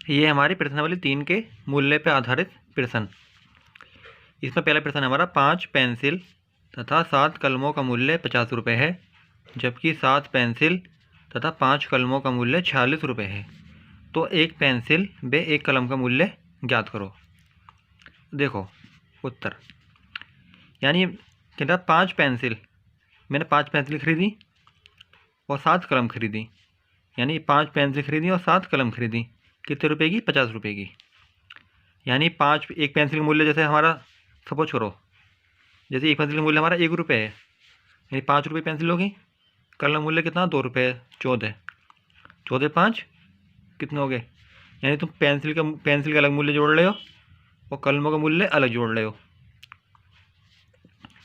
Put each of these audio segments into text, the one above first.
ये हमारी प्रश्नावली 3 के मूल्य पर आधारित प्रश्न। इसमें पहला प्रश्न हमारा 5 पेंसिल तथा 7 कलमों का मूल्य 50 रुपये है, जबकि 7 पेंसिल तथा 5 कलमों का मूल्य 46 रुपये है। तो एक पेंसिल व एक कलम का मूल्य ज्ञात करो। देखो उत्तर, यानी कहता 5 पेंसिल, मैंने 5 पेंसिल खरीदी और 7 कलम खरीदी, यानी 5 पेंसिल खरीदी और 7 कलम खरीदी, कितने रुपए की? 50 रुपये की। यानी एक पेंसिल का मूल्य जैसे हमारा सपोज करो, जैसे एक पेंसिल का मूल्य हमारा 1 रुपये है, यानी 5 रुपये पेंसिल होगी। कलम मूल्य कितना? 2 रुपये। 14 14 5 कितने हो गए? यानी तुम पेंसिल का अलग मूल्य जोड़ रहे हो और कलमों का मूल्य अलग जोड़ रहे हो।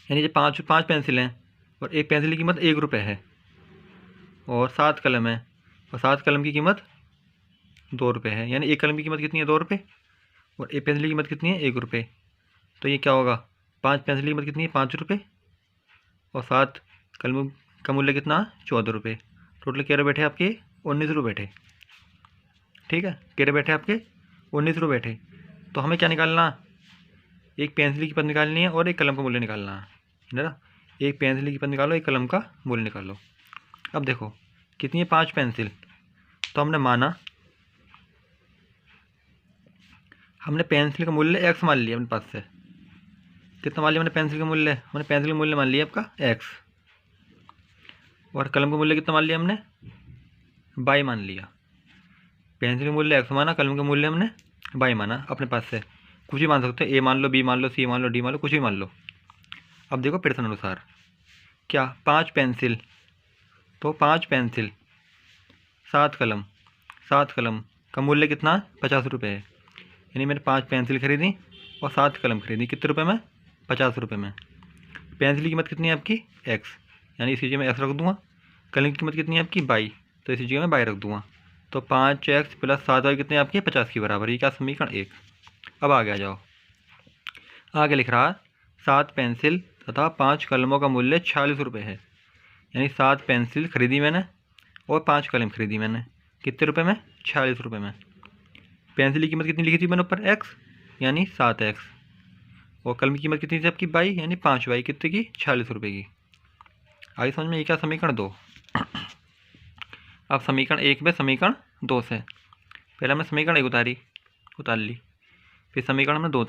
यानी जो पाँच पेंसिल हैं और एक पेंसिल की कीमत 1 रुपये है और 7 कलम है और 7 कलम की कीमत 2 रुपये है, यानी एक कलम की कीमत कितनी है? 2 रुपये और एक पेंसिल की कीमत कितनी है? 1 रुपये। तो ये क्या होगा? 5 पेंसिल की कीमत कितनी है? 5 रुपये और 7 कलम का मूल्य कितना? 14 रुपये। टोटल क्या बैठे आपके? 19 रुपये बैठे। ठीक है, क्या बैठे आपके? 19 रुपये बैठे। तो हमें क्या निकालना? एक पेंसिल की कीमत निकालनी है और एक कलम का मूल्य निकालना है ना। एक पेंसिल की कीमत निकालो, एक कलम का मूल्य निकालो। अब देखो कितनी है? 5 पेंसिल। तो हमने पेंसिल का मूल्य x मान लिया अपने पास से। कितना मान लिया हमने पेंसिल का मूल्य? हमने पेंसिल का मूल्य मान लिया आपका x, और कलम का मूल्य कितना मान लिया हमने? y मान लिया। पेंसिल का मूल्य x माना, कलम का मूल्य हमने y माना अपने पास से। कुछ भी मान सकते हो, a मान लो, b मान लो, c मान लो, d मान लो, कुछ भी मान लो। अब देखो प्रश्न अनुसार क्या? 5 पेंसिल, तो 5 पेंसिल 7 कलम का मूल्य कितना? 50 रुपये है। यानी मैंने 5 पेंसिल खरीदी और 7 कलम खरीदी, कितने रुपए में? 50 रुपये में। पेंसिल की कीमत कितनी है आपकी? x, यानी इसी जगह मैं x रख दूंगा। कलम की कीमत कितनी है आपकी? y, तो इसी जगह मैं y रख दूंगा। तो 5x प्लस 7y कितने आपके? 50 के बराबर। ये क्या? समीकरण 1। अब आगे आ जाओ। आगे लिख रहा 7 पेंसिल तथा 5 कलमों का मूल्य 46 रुपये है। यानी 7 पेंसिल खरीदी मैंने और 5 कलम खरीदी मैंने, कितने रुपए में? 46 रुपये में। पेंसिल की कीमत कितनी लिखी थी मैंने ऊपर? x, यानी 7x, और कलम की कीमत कितनी थी आपकी? y, यानी 5y, कितने की? 46 रुपये की। आगे समझ में? ये क्या? समीकरण 2। अब समीकरण 1 में समीकरण 2 से पहले हमने समीकरण 1 उतार ली, फिर समीकरण हमने 2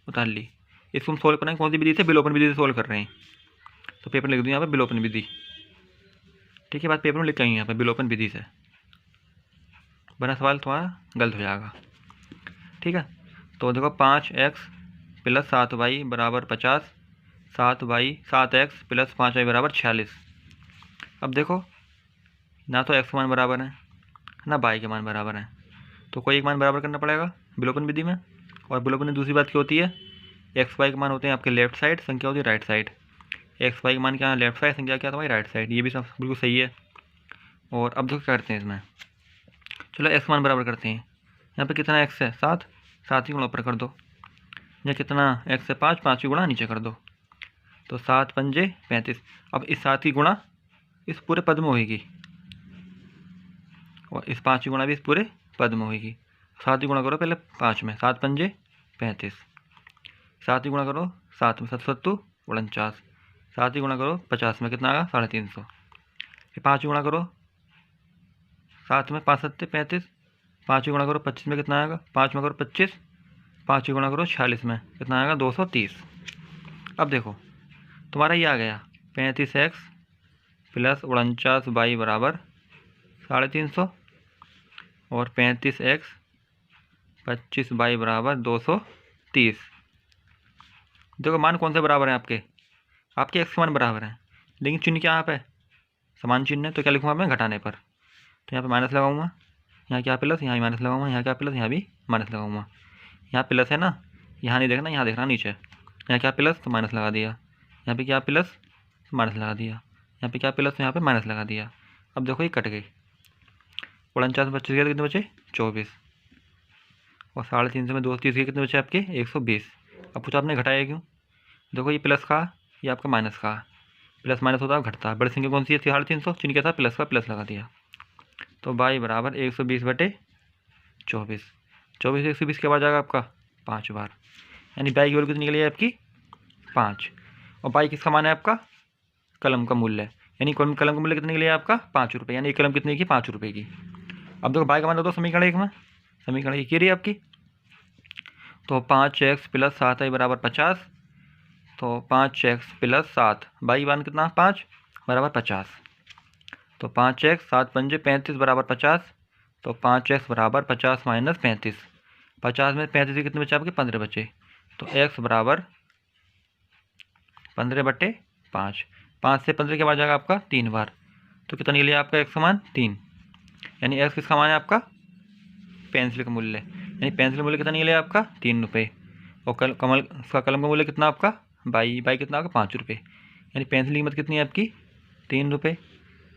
उतार ली। इसको हम सोल्व कर रहे हैं कौन सी विधि से? विलोपन विधि से सोल्व कर रहे हैं। तो पेपर में लिख दूँ यहाँ पर विलोपन विधि। ठीक है, बात पेपर में लिख गई यहाँ पर विलोपन विधि से, वरना सवाल तुम्हारा गलत हो जाएगा। ठीक है, तो देखो 5x प्लस 7y बराबर 50, 7x प्लस 5y बराबर 46। अब देखो ना तो x मान बराबर है ना y के मान बराबर हैं, तो कोई एक मान बराबर करना पड़ेगा विलोपन विधि में। और विलोपन में दूसरी बात क्या होती है? x y के मान होते हैं आपके लेफ्ट साइड, संख्या होती है राइट साइड। x y के मान क्या है? लेफ्ट साइड, संख्या क्या? तुम्हारी राइट साइड। ये भी सब बिल्कुल सही है। और अब देखो क्या करते हैं इसमें, चलो x मान बराबर करते हैं। यहाँ पे कितना x है? 7, 7 ही गुणा ऊपर कर दो। या कितना x है? 5, 5 की गुणा नीचे कर दो। तो 7 पंजे 35। अब इस 7 की गुणा इस पूरे पद में होगी और इस 5 की गुणा भी इस पूरे पद में होगी। 7 की गुणा करो पहले 5 में, 7 पंजे 35। 7 की गुणा करो 7 में, 7 सत्तू 49। 7 की गुणा करो 50 में, कितना आएगा? 350। फिर 5 की गुणा करो 7 में, 5 सत्ते 35। 5 की गुणा करो 25 में, कितना आएगा? 5 में करो 25। 5 की गुणा करो 46 में, कितना आएगा? 230। अब देखो तुम्हारा ये आ गया 35x प्लस 49y बराबर 350 और 35x 25y बराबर 230। देखो मान कौन से बराबर हैं आपके? आपके x के मान बराबर हैं, लेकिन चिन्ह क्या यहाँ पे? समान चिन्ह है, तो क्या लिखूँगा मैं? घटाने पर। तो यहाँ पे माइनस लगाऊंगा, यहाँ क्या प्लस, यहाँ भी माइनस लगाऊंगा, यहाँ क्या प्लस, यहाँ भी माइनस लगाऊंगा। यहाँ प्लस है ना, यहाँ नहीं देखना, यहाँ देखना नीचे। यहाँ क्या प्लस, तो माइनस लगा दिया। यहाँ पे क्या प्लस, माइनस लगा दिया। यहाँ पे क्या प्लस, तो यहाँ पे माइनस लगा दिया। अब देखो ये कट गई। 49 में 25 गया तो कितने बचे? 24। और 350 में 230 के कितने बचे आपके? 120। अब पूछा आपने घटाया क्यों? देखो ये प्लस का, ये आपका माइनस का। प्लस माइनस होता है घटता। बड़ी संख्या कौन सी है? 350। चिन्ह क्या था? प्लस का, प्लस लगा दिया। तो y बराबर 120 बटे 24। 24 से 120 के बाद जाएगा आपका 5 बार, यानी बाई की वैल्यू कितनी निकली है आपकी 5। और बाई किसका मान है आपका कलम का मूल्य, यानी कलम का मूल्य कितने के लिए आपका 5 रुपये, यानी एक कलम कितने की 5 रुपये की। अब देखो बाई का मान दो समीकरण एक में, समीकरण एक ही रही आपकी। तो 5x + 7y = 50। तो 5x + 7 बाई मान कितना 5 = 50। तो 5x 7 पंजे 35 = 50। तो 5x = 50 - 35। 50 में 35 के कितने बचे आपके 15 बचे। तो x = 15/5। 5 से 15 के बाद जाएगा आपका 3 बार। तो कितना निकलिए आपका x का मान 3, यानी x किसका मान है आपका पेंसिल का मूल्य, यानी पेंसिल का मूल्य कितना निकलिए आपका 3 रुपये। और कलम का मूल्य कितना आपका बाई कितना आपका 5 रुपये, यानी पेंसिल की कीमत कितनी है आपकी 3 रुपये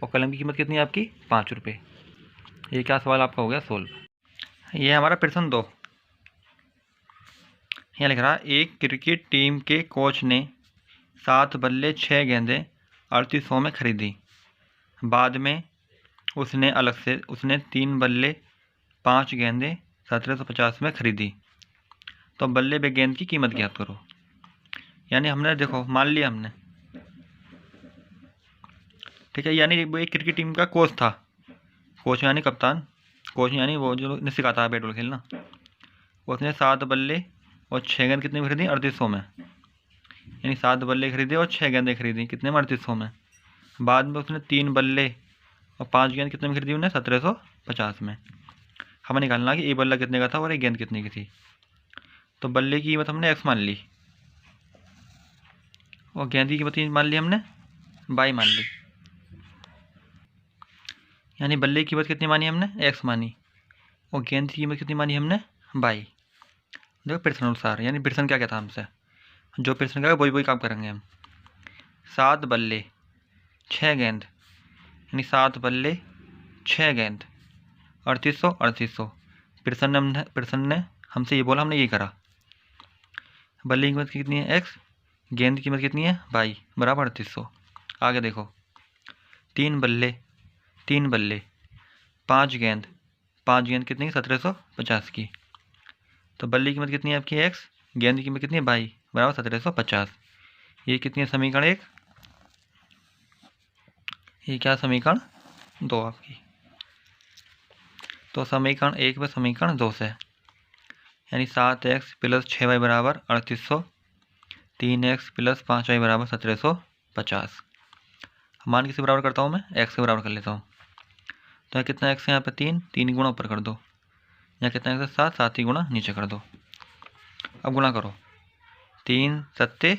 और कलम की कीमत कितनी है आपकी 5 रुपये। ये क्या सवाल आपका हो गया सोल्व। ये हमारा प्रश्न 2। यहाँ लिख रहा एक क्रिकेट टीम के कोच ने 7 बल्ले 6 गेंदें 3800 में खरीदी। बाद में उसने 3 बल्ले 5 गेंदें 1750 में खरीदी। तो बल्ले बे गेंद की कीमत ज्ञात करो। यानी हमने देखो मान लिया हमने, ठीक है, यानी वो एक क्रिकेट टीम का कोच था, कोच यानी कप्तान, कोच यानी वो जो ने सिखाता है बैट बॉल खेलना। उसने 7 बल्ले और 6 गेंद कितने में खरीदी 3800 में, यानी 7 बल्ले खरीदे और 6 गेंदें खरीदी कितने में 3800 में। बाद में उसने 3 बल्ले और 5 गेंद कितने में खरीदी उन्हें 1750 में। हमें निकालना कि एक बल्ला कितने का था और एक गेंद कितने की थी। तो बल्ले की कीमत हमने x मान ली और गेंद की कीमत मान ली हमने बाई मान ली, यानी बल्ले की कीमत कितनी मानी हमने x मानी और गेंद की कीमत कितनी मानी हमने बाई। देखो प्रश्न अनुसार, यानी प्रश्न क्या था हमसे, जो प्रश्न क्या वही काम करेंगे हम। 7 बल्ले 6 गेंद, यानी 7 बल्ले 6 गेंद 3800। प्रश्न ने हमसे ये बोला, हमने ये करा। बल्ले की कीमत कितनी है x, गेंद की कीमत कितनी है बाई बराबर 3800। आगे देखो 3 बल्ले 5 गेंद कितनी 1750 की। तो बल्ले की कीमत कितनी है आपकी x, गेंद की कीमत कितनी है बाई बराबर 1750। ये कितनी है समीकरण 1, ये क्या समीकरण 2 आपकी। तो समीकरण 1 व समीकरण 2 से, यानी 7x + 6y = 3800, 3x + 5y = 1750। मान किसे बराबर करता हूँ मैं x के बराबर कर लेता हूँ। तो यहाँ कितना x है यहाँ पे 3 गुणा ऊपर कर दो, यहाँ कितना x है 7 ही गुणा नीचे कर दो। अब गुणा करो 3 सत्ते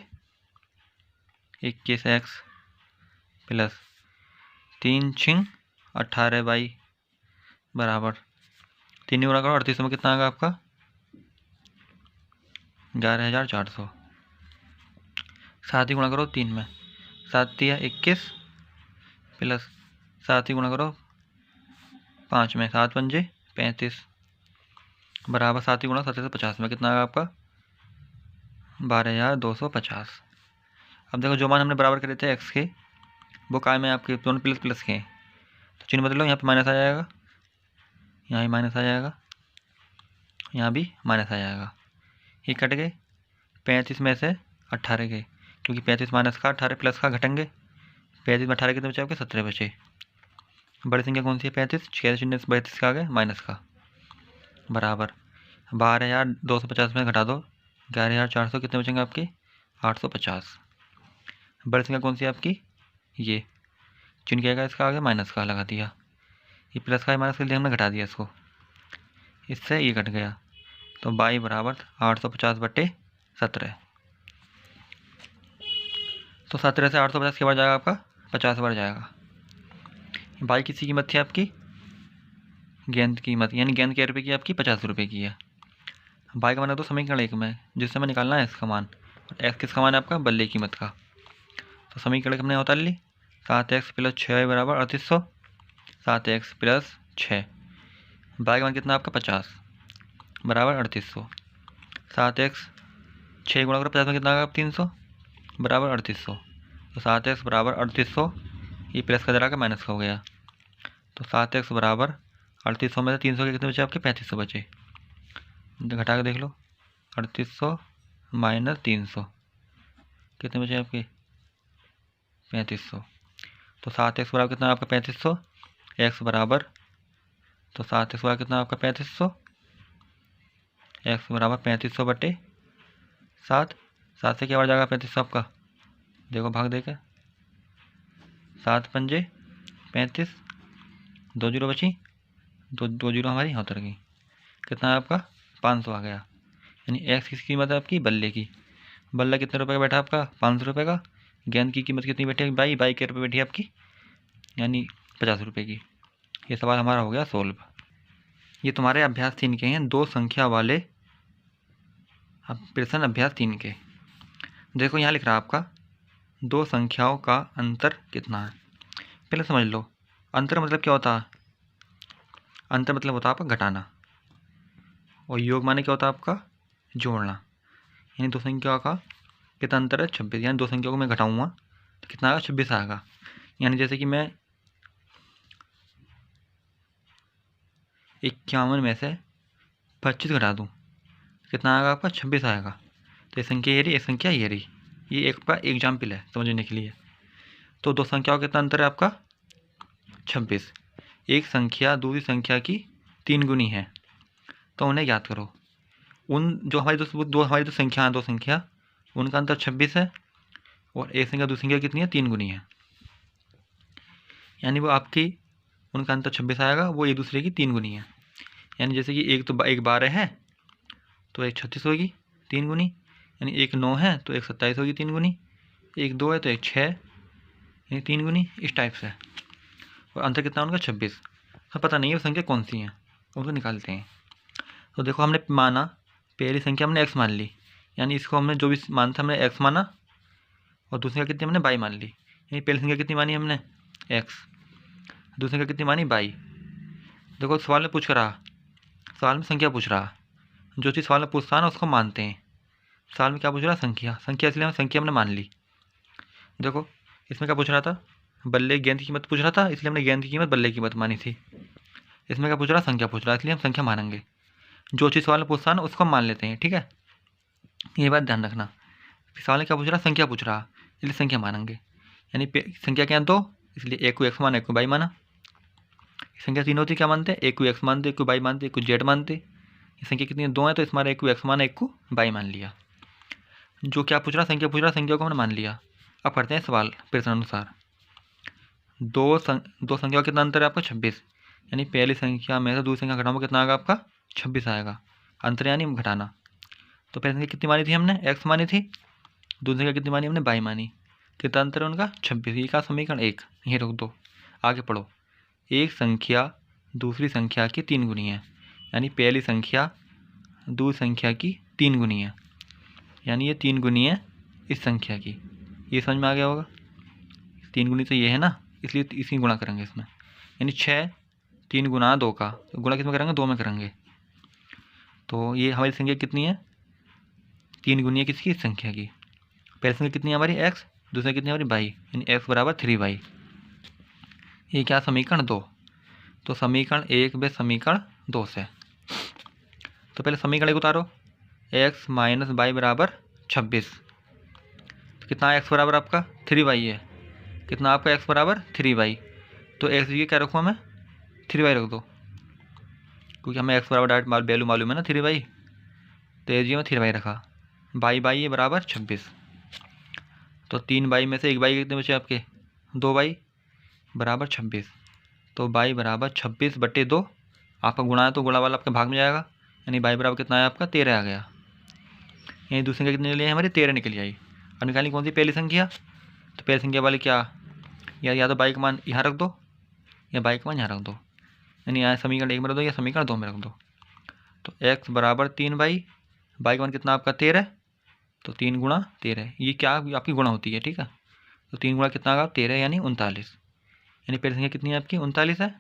21x प्लस 3 छिंग 18y बराबर 3 गुणा करो 3800 में कितना आएगा आपका 11400। 7 ही गुणा करो 3 में, 7 दिया 21 प्लस 7 ही गुणा करो 5 में, 7 पंजे 35 बराबर 7 ही गुणा 1750 में कितना आएगा आपका 12250। अब देखो जो मान हमने बराबर करे थे x के वो काय में आपके दोनों प्लस के, तो चिन्ह बदलो, यहाँ पे माइनस आ जाएगा, यहाँ भी माइनस आ जाएगा, यहाँ भी माइनस आ जाएगा। ये कट गए 35 में से 18 के, क्योंकि 35 माइनस का 18 प्लस का घटेंगे। 35 में 18 कितने बचे आपके 17 बचे। बड़ी संख्या कौन सी है 35, 6 शून्य 32 का आ गया माइनस का बराबर 12250 में घटा दो 11400 कितने बचेंगे आपके 850। बड़ी संख्या कौन सी है आपकी ये, चिन्ह क्या आएगा इसका आगे माइनस का लगा दिया, ये प्लस का माइनस के लिए हमने घटा दिया इसको, इससे ये कट गया। तो बाई बराबर 850/17। तो 17 से 850 के बाद जाएगा आपका 50 बार जाएगा। बाई किसी कीमत थी आपकी गेंद की कीमत, यानी गेंद के रुपये की आपकी 50 रुपये की है। बाई का मान तो समीकरण 1 में, जिससे हमें निकालना है इसका मान, और एक्स किसका मान है आपका बल्ले की कीमत का। तो समीकरण हमने उतार ली 7x + 6y = 3800, 7x + 6 बाई का मान कितना आपका 50 बराबर 3800। 7x 6 गुणा करो 50 में कितना आएगा 300 बराबर 3800। तो 7x बराबर 3800, ये प्लस का जरा का माइनस का हो गया, तो 7x बराबर 3800 में से 300 के कितने बचे आपके? 3500 बचे। घटा के देख लो, 3800 माइनस 300 कितने बचे आपके? 3500। तो 7x बराबर कितना आपका? 3500। x बराबर, तो 7x बराबर कितना आपका? 3500। x बराबर 3500 बटे 7। 7 से क्या बार जाएगा 3500 आपका? देखो भाग देकर, 7 पंजे 35, 2 जीरो बची, दो जीरो हमारी यहाँ उतर गई। कितना है आपका? 500 आ गया। यानी x की कीमत है आपकी बल्ले की। बल्ला कितने रुपए का बैठा आपका? 500 रुपये का। गेंद की कीमत कितनी बैठी है? बाई के रुपये बैठी है आपकी, यानी 50 रुपये की। ये सवाल हमारा हो गया सोल्व। ये तुम्हारे अभ्यास 3 के हैं, 2 संख्या वाले प्रश्न अभ्यास 3 के। देखो यहाँ लिख रहा है आपका 2 संख्याओं का अंतर कितना है। पहले समझ लो अंतर मतलब क्या होता है। अंतर मतलब होता है आपका घटाना, और योग माने क्या होता है आपका? जोड़ना। यानी 2 संख्याओं का कितना अंतर है? 26। यानी 2 संख्याओं को मैं घटाऊंगा तो कितना आएगा? 26 आएगा। यानी जैसे कि मैं 51 में से 25 घटा दूँ, कितना आएगा आपका? 26 आएगा। तो ये संख्या ये रही, एक संख्या ये रही। ये एक का एग्जाम्पल है समझने के लिए। तो 2 संख्याओं का कितना अंतर है आपका? 26। एक संख्या दूसरी संख्या की 3 गुनी है, तो उन्हें याद करो। उन जो हमारी दो संख्या 2 संख्या, उनका अंतर 26 है, और एक संख्या दूसरी संख्या कितनी है? 3 गुनी है। यानी वो आपकी, उनका अंतर 26 आएगा, वो एक दूसरे की 3 गुनी है। यानी जैसे कि एक 12 है तो एक 36 होगी 3 गुनी, यानी एक 9 है तो एक 27 होगी 3 गुनी, एक 2 है तो एक 6 यानी 3 गुनी, इस टाइप से। और अंतर कितना उनका? 26। तो पता नहीं है वो संख्या कौन सी है, उनको निकालते हैं। तो देखो हमने माना, पहली संख्या हमने x मान ली, यानी इसको हमने जो भी मान था हमने x माना, और दूसरी संख्या कितनी हमने y मान ली। यानी पहली संख्या कितनी मानी हमने? x, दूसरी संख्या कितनी मानी? y। देखो सवाल में पूछ रहा, सवाल में संख्या पूछ रहा, जो चीज़ सवाल में पूछता है ना उसको मानते हैं। सवाल में क्या पूछ रहा? संख्या। इसलिए संख्या हमने मान ली। देखो इसमें क्या पूछ रहा था? बल्ले गेंद की कीमत पूछ रहा था, इसलिए हमने गेंद की कीमत बल्ले की कीमत मानी थी। इसमें क्या पूछ रहा? संख्या पूछ रहा है, इसलिए हम संख्या मानेंगे। जो चीज़ सवाल में पूछता है ना उसको हम मान लेते हैं, ठीक है। ये बात ध्यान रखना। सवाल में क्या पूछ रहा? संख्या पूछ रहा, इसलिए संख्या मानेंगे। यानी संख्या क्या है? 2, इसलिए एक को x माना, एक को y माना। संख्या 3 होती क्या मानते हैं? एक को x मानते, एक को y मानते, एक को z मानते। ये संख्या कितनी है? 2 है, तो इसमें एक को x माना, एक को y मान लिया। जो क्या पूछ रहा? संख्या पूछ रहा, संख्या को हमने मान लिया। अब पढ़ते हैं सवाल प्रश्न अनुसार। दो संख्या का कितना अंतर है आपका? 26। यानी पहली संख्या में से दूसरी संख्या घटाओगे कितना आएगा आपका? 26 आएगा। अंतर यानी घटाना। तो पहली संख्या कितनी मानी थी हमने? x मानी थी। दूसरी संख्या कितनी मानी हमने? y मानी। कितना अंतर है उनका? 26। ये का समीकरण 1, यहीं रोक दो, आगे पढ़ो। एक संख्या दूसरी संख्या की 3 गुनी है, यानी पहली संख्या दूसरी संख्या की 3 गुनी है, यानी ये 3 गुनी है इस संख्या की। ये समझ में आ गया होगा। 3 गुनी तो ये है ना, इसलिए इसी गुणा करेंगे इसमें। यानी 6 3 गुना 2 का, तो गुणा किस में करेंगे? 2 में करेंगे। तो ये हमारी संख्या कितनी है? 3 गुनी है किसकी? इस संख्या की। पहली संख्या कितनी है हमारी? x, दूसरी कितनी है हमारी? y, यानी x बराबर 3y। ये क्या? समीकरण 2। तो समीकरण 1 बे समीकरण 2 से। तो पहले समीकरण 1 उतारो, x माइनस y बराबर 26। तो कितना x बराबर आपका? 3y है। कितना आपका x बराबर? 3y। तो x की क्या रखूँ मैं? 3y रख दो, क्योंकि हमें x बराबर डायरेक्ट वैल्यू मालूम है ना 3y, तो एज में 3y रखा। y ये बराबर 26। तो 3y में से 1y कितने बचे आपके? 2y बराबर 26। तो y बराबर 26 बटे 2, आपका गुणा है तो गुणा वाला आपके भाग में जाएगा, यानी y बराबर कितना है आपका? 13 आ गया। यानी दूसरी संख्या कितनी निकली है हमारी? 13 निकली आई। अब निकालनी कौन सी? पहली संख्या। तो पहली संख्या वाली क्या, या तो y का मान यहाँ रख दो, या y का मान यहाँ रख दो, यानी यहाँ समीकरण 1 में रख दो या समीकरण 2 में रख दो। तो x बराबर 3y, y का मान कितना आपका? 13, तो 3 गुणा 13, ये क्या आपकी गुणा होती है, ठीक है। तो 3 गुणा कितना आएगा? 13, यानी 39। यानी पहली संख्या कितनी है आपकी? 39 है,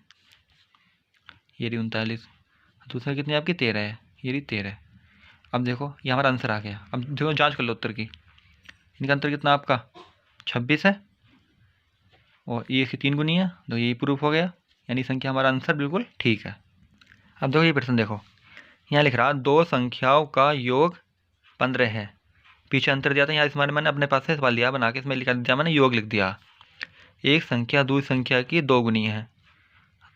ये रही 39। दूसरी कितनी आपकी? 13 है, ये रही 13। अब देखो ये हमारा आंसर आ गया। अब देखो जांच कर लो उत्तर की। इनका अंतर कितना आपका? 26 है, और ये इसकी 3 गुनी है, तो ये प्रूफ हो गया। यानी संख्या हमारा आंसर बिल्कुल ठीक है। अब देखो ये प्रश्न देखो, यहाँ लिख रहा 2 संख्याओं का योग 15 है। पीछे अंतर दिया था, यहाँ इस बारे मैंने अपने पास से सवाल दिया बना के, इसमें लिखा दिया मैंने योग लिख दिया। एक संख्या दूसरी संख्या की 2 गुनी है,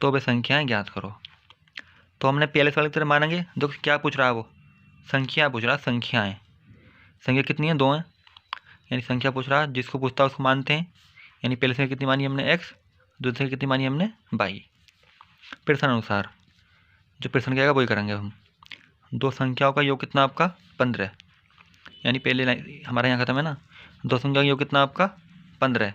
तो वे संख्याएं ज्ञात करो। तो हमने पहले सवाल की तरह मानेंगे। देखो क्या पूछ रहा है, वो संख्या पूछ रहा है, संख्याएं। संख्या कितनी है, 2 है, यानी संख्या पूछ रहा है, जिसको पूछता है उसको मानते हैं। यानी पहले संख्या कितनी मानी हमने x, दूसरी संख्या कितनी मानी हमने y। प्रश्न अनुसार जो प्रश्न कहेगा वही करेंगे हम। 2 संख्याओं का योग कितना आपका 15, यानी पहले लाइन हमारा यहाँ खत्म है ना। 2 संख्या का योग कितना आपका 15,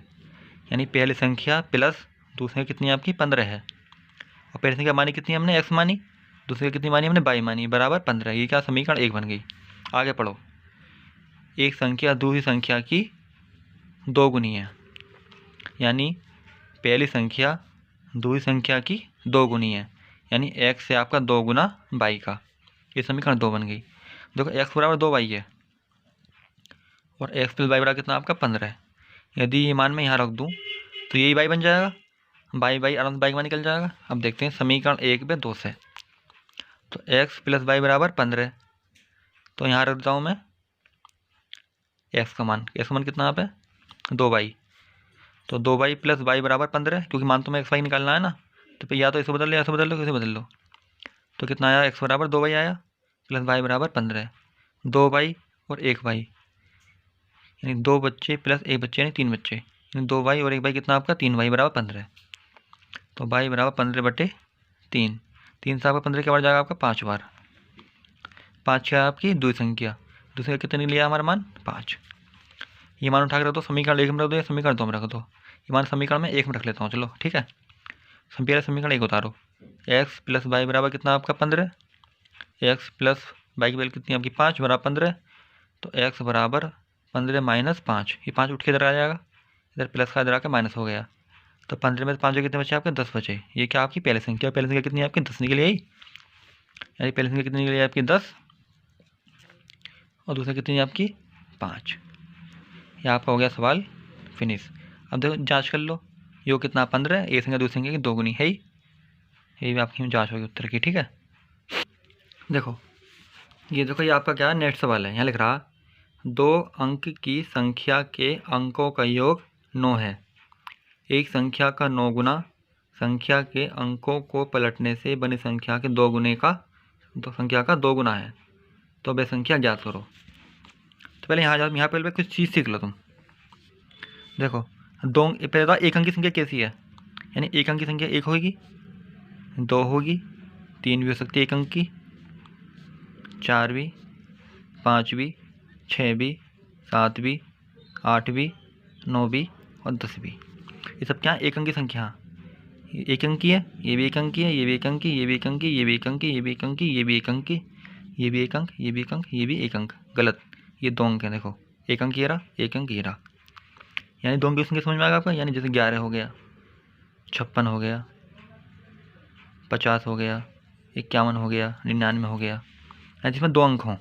यानी पहली संख्या प्लस दूसरी संख्या कितनी आपकी 15 है। और पहली संख्या मानी कितनी हमने x मानी, दूसरी कितनी मानी हमने y मानी, बराबर 15। ये क्या समीकरण 1 बन गई। आगे पढ़ो, एक संख्या दूसरी संख्या की 2 गुनी है, यानी पहली संख्या दूसरी संख्या की 2 गुनी है, यानी x से आपका 2 गुना y का। ये समीकरण 2 बन गई। देखो x बराबर 2y है और x प्लस y बराबर कितना आपका 15 है। यदि ये मान मैं यहाँ रख दूँ तो यही y बन जाएगा, y आराम से बाई का मान निकल जाएगा। अब देखते हैं समीकरण 1 पे 2 से, तो x प्लस y बराबर 15, तो यहाँ रख देता हूँ मैं x का मान कितना यहाँ पे 2y, तो 2y प्लस y बराबर 15, क्योंकि मान तो मैं x y निकालना है ना, तो फिर या तो इसे बदल लो या इसे बदल लो, किसे बदल लो। तो कितना आया, x बराबर 2y आया प्लस y बराबर 15, 2y और 1y, यानी 2 बच्चे प्लस 1 बच्चे यानी 3 बच्चे, यानी 2y और 1y कितना आपका 3y बराबर 15। तो y बराबर 15/3, 3 से आपका 15 क्या बार जाएगा आपका 5 बार। 5 है आपकी दूसरी संख्या कितनी लिया हमारा मान 5। ये मान उठा कर रख दो, समीकरण 1 में रख दो या समीकरण 2 में रख दो। ये मान समीकरण में 1 में रख लेता हूँ, चलो ठीक है। पहले समीकरण 1 उतारो, x प्लस y बराबर कितना आपका 15, x प्लस y की वैल्यू कितनी आपकी 5 बराबर 15, तो x बराबर 15 माइनस 5, ये 5 उठ के इधर आ जाएगा, इधर प्लस का इधर आकर माइनस हो गया, तो 15 में 5 कितने बचे आपके 10 बचे। ये क्या आपकी पहली संख्या कितनी है आपकी 10 निकली आई, यानी पहली संख्या कितनी निकली आपकी 10 और दूसरी कितनी आपकी 5। ये आपका हो गया सवाल फिनिश। अब देखो जांच कर लो, योग कितना 15, एक संख्या दूसरी संख्या की 2 गुनी है ही, ये भी आपकी जांच होगी उत्तर की, ठीक है। देखो ये आपका क्या नेक्स्ट सवाल है, यहाँ लिख रहा 2 अंक की संख्या के अंकों का योग 9 है। एक संख्या का 9 गुना संख्या के अंकों को पलटने से बनी संख्या के 2 गुने का संख्या का 2 गुना है, तो वह संख्या ज्ञात करो। तो पहले यहाँ पहले कुछ चीज़ सीख लो तुम। देखो पहले तो एक अंक की संख्या कैसी है, यानी एक अंक की संख्या 1 होगी, 2 होगी, 3 भी हो सकती है एक अंक की, 4 भी, 5 भी, 6 भी, 7 भी, 8 भी, 9 भी और 10 भी। ये सब क्या एक अंक की संख्या, ये एक अंक की है, ये भी एक अंक की है, ये भी एक अंक की, ये भी एक अंक की, ये भी एक अंक की, ये भी एक अंक की, ये भी एक अंक की, ये भी एक अंक, ये भी एक अंक, ये भी एक अंक। गलत, ये 2 अंक हैं। देखो एक अंक ये रहा, एक अंक ये रहा, यानी 2 अंक की संख्या समझ में आ गया आपका। यानी जैसे 11 हो गया, 56 हो गया, 50 हो गया, 51 हो गया, 99 हो गया, यानी जिसमें 2 अंक हों।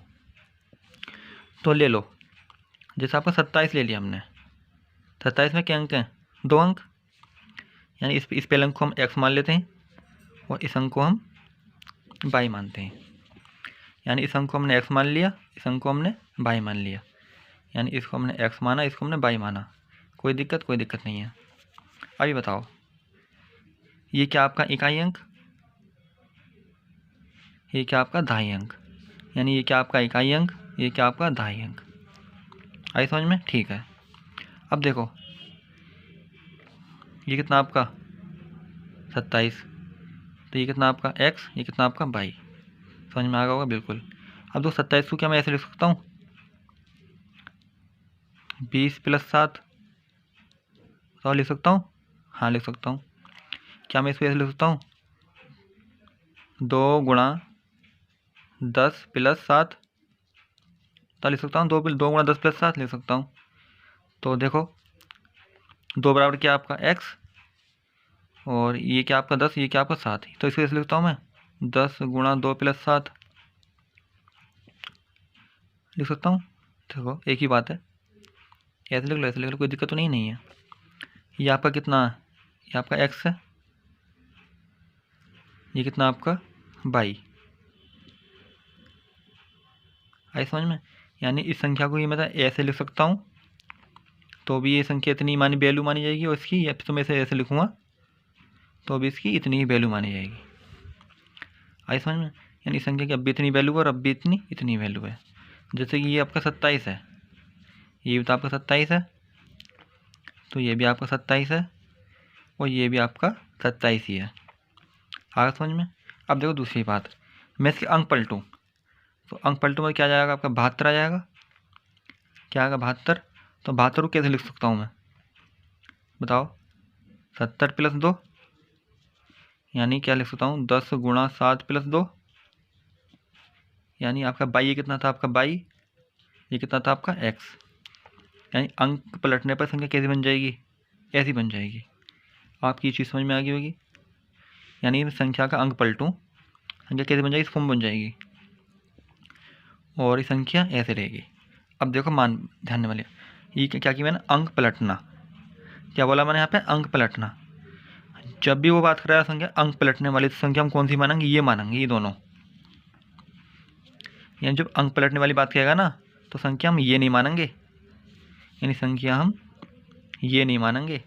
तो ले लो, जैसे आपका 27 ले लिया हमने, 27 में क्या अंक हैं 2 अंक, यानी इस पहले अंक को हम x मान लेते हैं और इस अंक को हम y मानते हैं। यानी इस अंक को हमने x मान लिया, इस अंक को हमने y मान लिया, यानी इसको हमने x माना, इसको हमने y माना। कोई दिक्कत नहीं है। अभी बताओ ये क्या आपका इकाई अंक, ये क्या आपका दहाई अंक, यानी ये क्या आपका इकाई अंक, ये क्या आपका दहाई अंक। आई समझ में, ठीक है। अब देखो ये कितना आपका 27, तो ये कितना आपका x, ये कितना आपका y। समझ में आ गया होगा बिल्कुल। अब देखो 27 को क्या मैं ऐसे लिख सकता हूँ 20 + 7, तो लिख सकता हूँ, हाँ लिख सकता हूँ। क्या मैं इसको ऐसे लिख सकता हूँ 2 × 10 + 7, तो लिख सकता हूँ 2 × 10 + 7 लिख सकता हूँ। तो देखो 2 बराबर क्या आपका x और ये क्या आपका 10, ये क्या आपका 7, तो इसको ऐसे लिखता हूँ मैं 10 × 2 + 7 लिख सकता हूँ। देखो एक ही बात है, ऐसे लिख लो ऐसे लिख लो, कोई दिक्कत तो नहीं है। ये आपका कितना है, ये आपका x है, ये कितना आपका y, आई समझ में। यानी इस संख्या को ये मैं ऐसे लिख सकता हूँ, तो भी ये संख्या इतनी मानी वैल्यू मानी जाएगी, और इसकी या फिर तो मैं इसे ऐसे लिखूँगा तो भी इसकी इतनी ही वैल्यू मानी जाएगी। आई समझ में। यानी इस संख्या की अब भी इतनी वैल्यू है और अब भी इतनी वैल्यू है। जैसे कि ये आपका 27 है, ये भी तो आपका 27 है, तो ये भी आपका 27 है, और ये भी आपका 27 ही है। आगे समझ में। अब देखो दूसरी बात, मैं इसके अंक पलटूँ, तो अंक पलटूँ में क्या आ जाएगा आपका 72 आ जाएगा। क्या आएगा 72। तो 72 को कैसे लिख सकता हूँ मैं, बताओ। 70 + 2, यानी क्या लिख सकता हूँ 10 × 7 + 2, यानी आपका बाई, ये कितना था आपका बाई, ये कितना था आपका x। यानी अंक पलटने पर संख्या कैसी बन जाएगी, ऐसी बन जाएगी। आपकी ये चीज़ समझ में आ गई होगी। यानी संख्या का अंक पलटूँ, संख्या कैसे बन जाएगी, इस फॉर्म बन जाएगी, और ये संख्या ऐसे रहेगी। अब देखो मान ध्यान वाले, ये क्या किया मैंने, अंक पलटना। क्या बोला मैंने यहाँ पे, अंक पलटना। जब भी वो बात कर रहा है संख्या अंक पलटने वाली, तो संख्या हम कौन सी मानेंगे, ये मानेंगे, ये दोनों। यानी जब अंक पलटने वाली बात कहेगा ना, तो संख्या हम ये नहीं मानेंगे, यानी संख्या हम ये नहीं मानेंगे,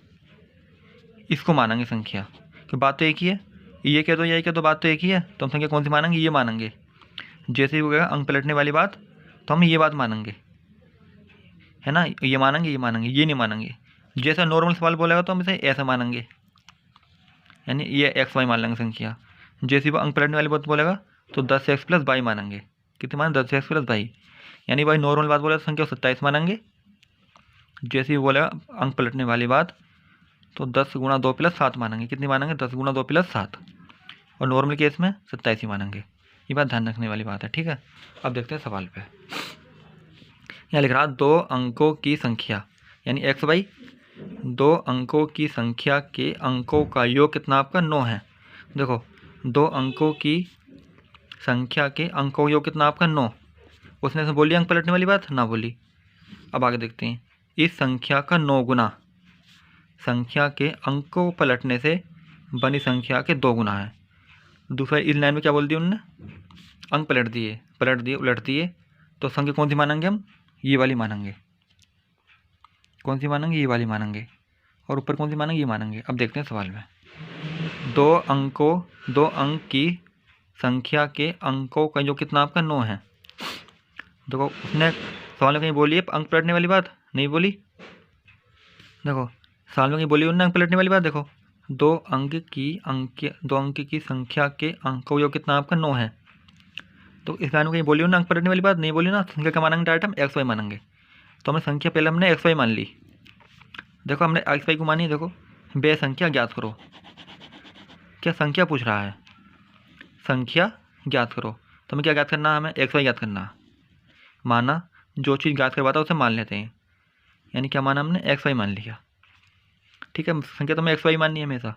इसको मानेंगे संख्या। क्योंकि बात तो एक ही है, ये कह दो, ये कह दो, बात तो एक ही है, तो हम संख्या कौन सी मानेंगे, ये मानेंगे। जैसे ही वो कहेगा अंक पलटने वाली बात, तो हम ये बात मानेंगे, है ना, ये मानेंगे, ये नहीं मानेंगे। जैसा नॉर्मल सवाल बोलेगा तो हम इसे ऐसा मानेंगे, यानी ये एक्स वाई मान लेंगे संख्या। जैसे वो अंक पलटने वाली बात बोलेगा तो 10x + y मानेंगे। कितने माने, 10x + y। यानी भाई नॉर्मल बात बोलेगा तो संख्या 27 मानेंगे। जैसे ही बोलेगा अंक पलटने वाली बात, तो 10 × 2 + 7 मानेंगे। कितनी मानेंगे, 10 × 2 + 7, और नॉर्मल केस में 27 ही मानेंगे। ये बात ध्यान रखने वाली बात है, ठीक है। अब देखते हैं सवाल पे। यहाँ लिख रहा 2 अंकों की संख्या, यानी एक्स वाई, 2 अंकों की संख्या के अंकों का योग कितना आपका 9 है। देखो 2 अंकों की संख्या के अंकों का योग कितना आपका 9। उसने बोली अंक पलटने वाली बात, ना बोली। अब आगे देखते हैं, इस संख्या का 9 गुना संख्या के अंकों पलटने से बनी संख्या के 2 गुना है। दूसरा इस लाइन में क्या बोल दिया उन्होंने, अंक पलट दिए, उलट दिए, तो संख्या कौन सी मानेंगे हम, ये वाली मानेंगे। कौन सी मानेंगे, ये वाली मानेंगे, और ऊपर कौन सी मानेंगे, ये मानेंगे। अब देखते हैं सवाल में, 2 अंक की संख्या के अंकों का जो कितना आपका 9 है। देखो उसने सवाल में कहीं बोली है अंक पलटने वाली बात, नहीं बोली। देखो सवाल में कहीं बोली उन्होंने अंक पलटने वाली बात। देखो 2 अंक की संख्या के अंकों जो कितना आपका 9 है, तो इस लाइन में कहीं बोली उन्होंने अंक पलटने वाली बात, नहीं बोली ना। संख्या क्या मानेंगे, डायरेक्ट हम एक्स वाई मानेंगे। तो हमने संख्या पहले हमने एक्स वाई मान ली। देखो हमने एक्स वाई को मानी। देखो बे संख्या ज्ञात करो, क्या संख्या पूछ रहा है, संख्या ज्ञात करो। तो हमें क्या ज्ञात करना है, हमें एक्स वाई ज्ञात करना है। माना जो चीज़ ज्ञात करवाता है उसे मान लेते हैं, यानी क्या माना हमने, एक्स वाई मान लिया, ठीक है। संख्या तो हमें एक्स वाई माननी है, हमेशा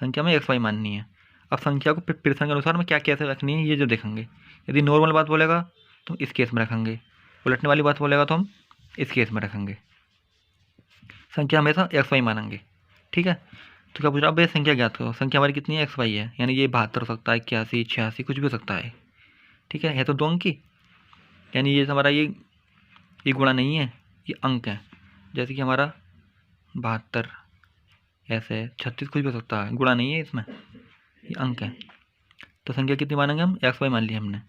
संख्या में एक्स वाई माननी है। अब संख्या को प्रसंग के अनुसार में क्या कैसे रखनी है, ये जो देखेंगे। यदि नॉर्मल बात बोलेगा तो इस केस में रखेंगे, उलटने वाली बात बोलेगा तो हम इस केस में रखेंगे। संख्या हमेशा एक्स वाई मानेंगे, ठीक है। तो क्या पूछ रहा है, अब ये संख्या ज्ञात करो। संख्या हमारी कितनी है, एक्स वाई है, यानी ये 72 हो सकता है, 81, 86, कुछ भी हो सकता है, ठीक है तो 2 अंक की, यानी ये हमारा ये गुणा नहीं है, ये अंक है। जैसे कि हमारा 72, ऐसे 36, कुछ भी हो सकता है, गुणा नहीं है इसमें, ये अंक है। तो संख्या कितनी मानेंगे हम, एक्स वाई मान लिया हमने।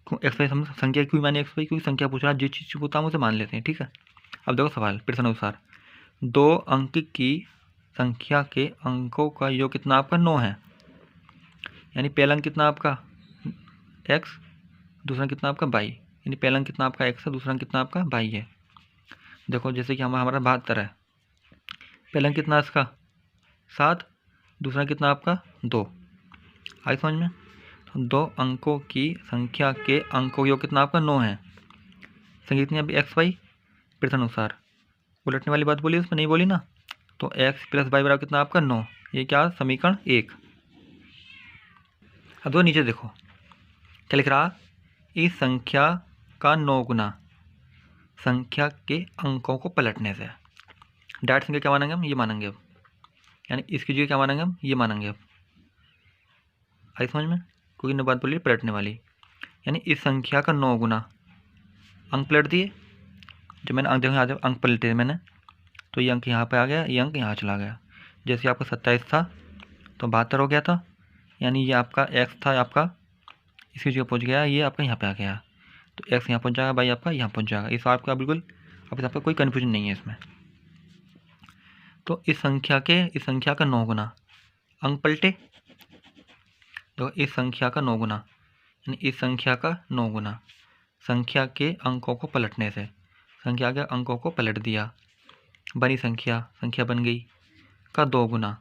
एक्स वाई हम संख्या क्यों मानी, एक्स वाई क्योंकि संख्या पूछ रहा है, जिस चीज़ पूछता हम उसे मान लेते हैं, ठीक है। अब देखो सवाल प्रश्न अनुसार, 2 अंक की संख्या के अंकों का योग कितना आपका 9 है। यानी पहला अंक कितना आपका एक्स, दूसरा कितना आपका बाई, यानी पहला अंक कितना आपका एक्स है, दूसरा अंक कितना आपका बाई है। देखो जैसे कि हमारा 72 है, पहला अंक कितना इसका 7, दूसरा कितना आपका 2। आई समझ में। तो 2 अंकों की संख्या के अंकों योग कितना आपका 9 है। संख्या कितनी अभी एक्स वाई, प्रश्न अनुसार उलटने वाली बात बोली, उसमें नहीं बोली ना। तो x + y बराबर कितना आपका 9, ये क्या समीकरण 1। अब दो नीचे देखो क्या लिख रहा, इस संख्या का 9 गुना संख्या के अंकों को पलटने से। डायरेक्ट संख्या क्या मानेंगे हम, ये मानेंगे अब, यानी इसकी जगह क्या मानेंगे हम, ये मानेंगे अब। आई समझ में, क्योंकि ने बात बोली पलटने वाली। यानी इस संख्या का 9 गुना अंक पलट दिए। जब मैंने अंक देखो यहाँ अंक पलटे मैंने, तो ये अंक यहाँ पे आ गया, ये अंक यहाँ चला गया। जैसे आपका 27 था तो 72 हो गया था, यानी ये आपका x था आपका इसी जगह पहुँच गया, ये आपका यहाँ पे आ गया। तो x यहाँ पहुँच जाएगा, y आपका यहाँ पहुँच जाएगा। इस आपका बिल्कुल अब आपका कोई कन्फ्यूजन नहीं है इसमें। तो इस संख्या का 9 गुना अंक पलटे। तो इस संख्या का 9 गुना यानी इस संख्या का 9 गुना संख्या के अंकों को पलटने से, संख्या के अंकों को पलट दिया, बनी संख्या बन गई का 2 गुना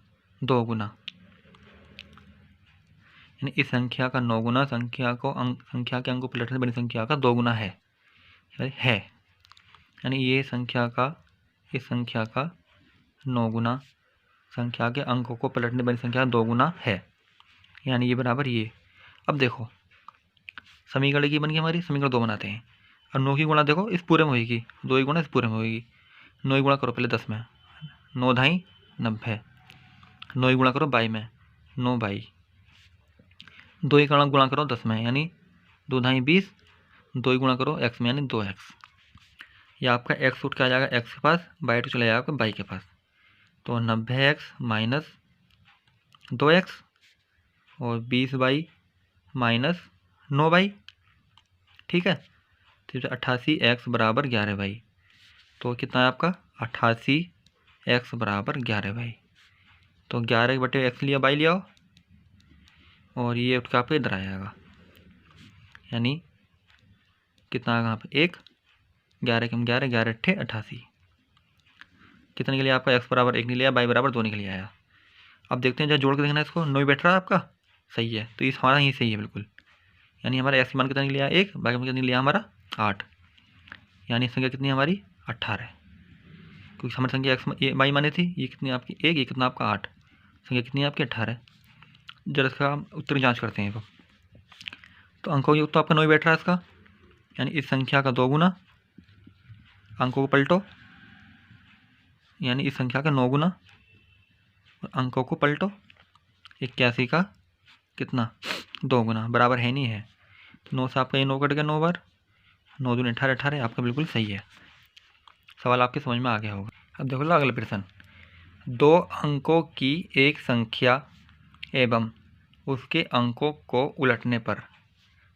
यानी इस संख्या का 9 गुना संख्या के अंक को पलटने से बनी संख्या का 2 गुना है यानी ये संख्या का इस संख्या का 9 गुना संख्या के अंकों को पलटने बनी संख्या 2 गुना है, यानी ये बराबर ये। अब देखो समीकरण की बन गई हमारी, समीकरण 2 बनाते हैं। और 9 की गुणा देखो इस पूरे में होगी, 2 की गुणा इस पूरे में होगी। 9 की गुणा करो पहले 10 में, 9 ढाई 90। 9 की गुणा करो 22 में, 9 22। 2 की गुणा करो 10 में यानी 2 ढाई 20। 2 की गुणा करो x में यानी 2x। या आपका x उठ के आ जाएगा x के पास, बाई चला जाएगा आपका बाई के पास। तो 90x माइनस 2x और 20y माइनस 9y, ठीक है। तो 88x बराबर 11y। तो कितना है आपका 88x बराबर 11y। तो 11/x लिया, बाई लिया और ये उठ के आपका इधर आ जाएगा, यानी कितना आएगा यहाँ पे 1, 11 कम 11, 11 अट्ठे 88। कितने के लिए आपका x बराबर 1 निकल आया, y बराबर 2 निकल आया। अब देखते हैं जब जोड़ के देखना है इसको, 9 बैठ रहा है आपका, सही है। तो इस हमारा ही सही है बिल्कुल, यानी हमारा x मान कितना निकल आया 1, y मान कितना निकल आया हमारा 8, यानी संख्या कितनी है हमारी 18। क्योंकि हमारी संख्या x y माने थी, ये कितनी आपकी 1, ये कितना आपका 8, संख्या कितनी है आपकी 18। जरा इसका हम उत्तर जाँच करते हैं। तो अंकों की उत्तर आपका 9 बैठ रहा है इसका, यानी इस संख्या का 2 गुना अंकों को पलटो, यानी इस संख्या का 9 गुना और अंकों को पलटो। 81 का कितना 2 गुना, बराबर है नहीं है। 9 से आपका ये 9 कट गया 9 बार, 9 दूनी 18, 18 आपका बिल्कुल सही है। सवाल आपके समझ में आ गया होगा। अब देखो लो अगला प्रश्न। 2 अंकों की एक संख्या एवं उसके अंकों को उलटने पर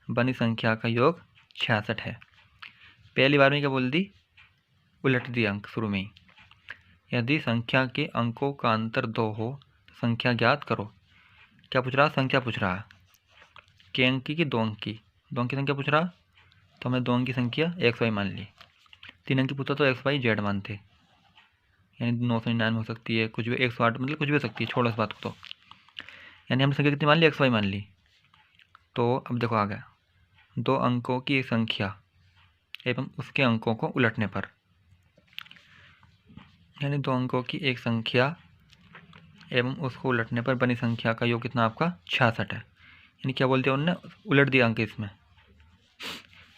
बनी संख्या का योग 66 है। पहली बार में क्या बोल दी, उलट दिया अंक शुरू में ही। यदि संख्या के अंकों का अंतर 2 हो तो संख्या ज्ञात करो। क्या पूछ रहा, संख्या पूछ रहा, के अंक की 2 अंक की, 2 अंक की संख्या पूछ रहा। तो हमने 2 अंक की संख्या एक्स वाई मान ली। 3 अंक की पूछता तो एक्स वाई जेड मानते, यानी 999 हो सकती है, कुछ भी 108 मतलब कुछ भी हो सकती है, छोड़ो इस बात को। तो यानी हमने संख्या कितनी मान ली, एक्स वाई मान ली। तो अब देखो आ गया 2 अंकों की एक संख्या एवं उसके अंकों को उलटने पर, यानी 2 अंकों की एक संख्या एवं उसको उलटने पर बनी संख्या का योग कितना आपका 66 है। यानी क्या बोलते हैं उन्होंने, उलट दिया अंक इसमें।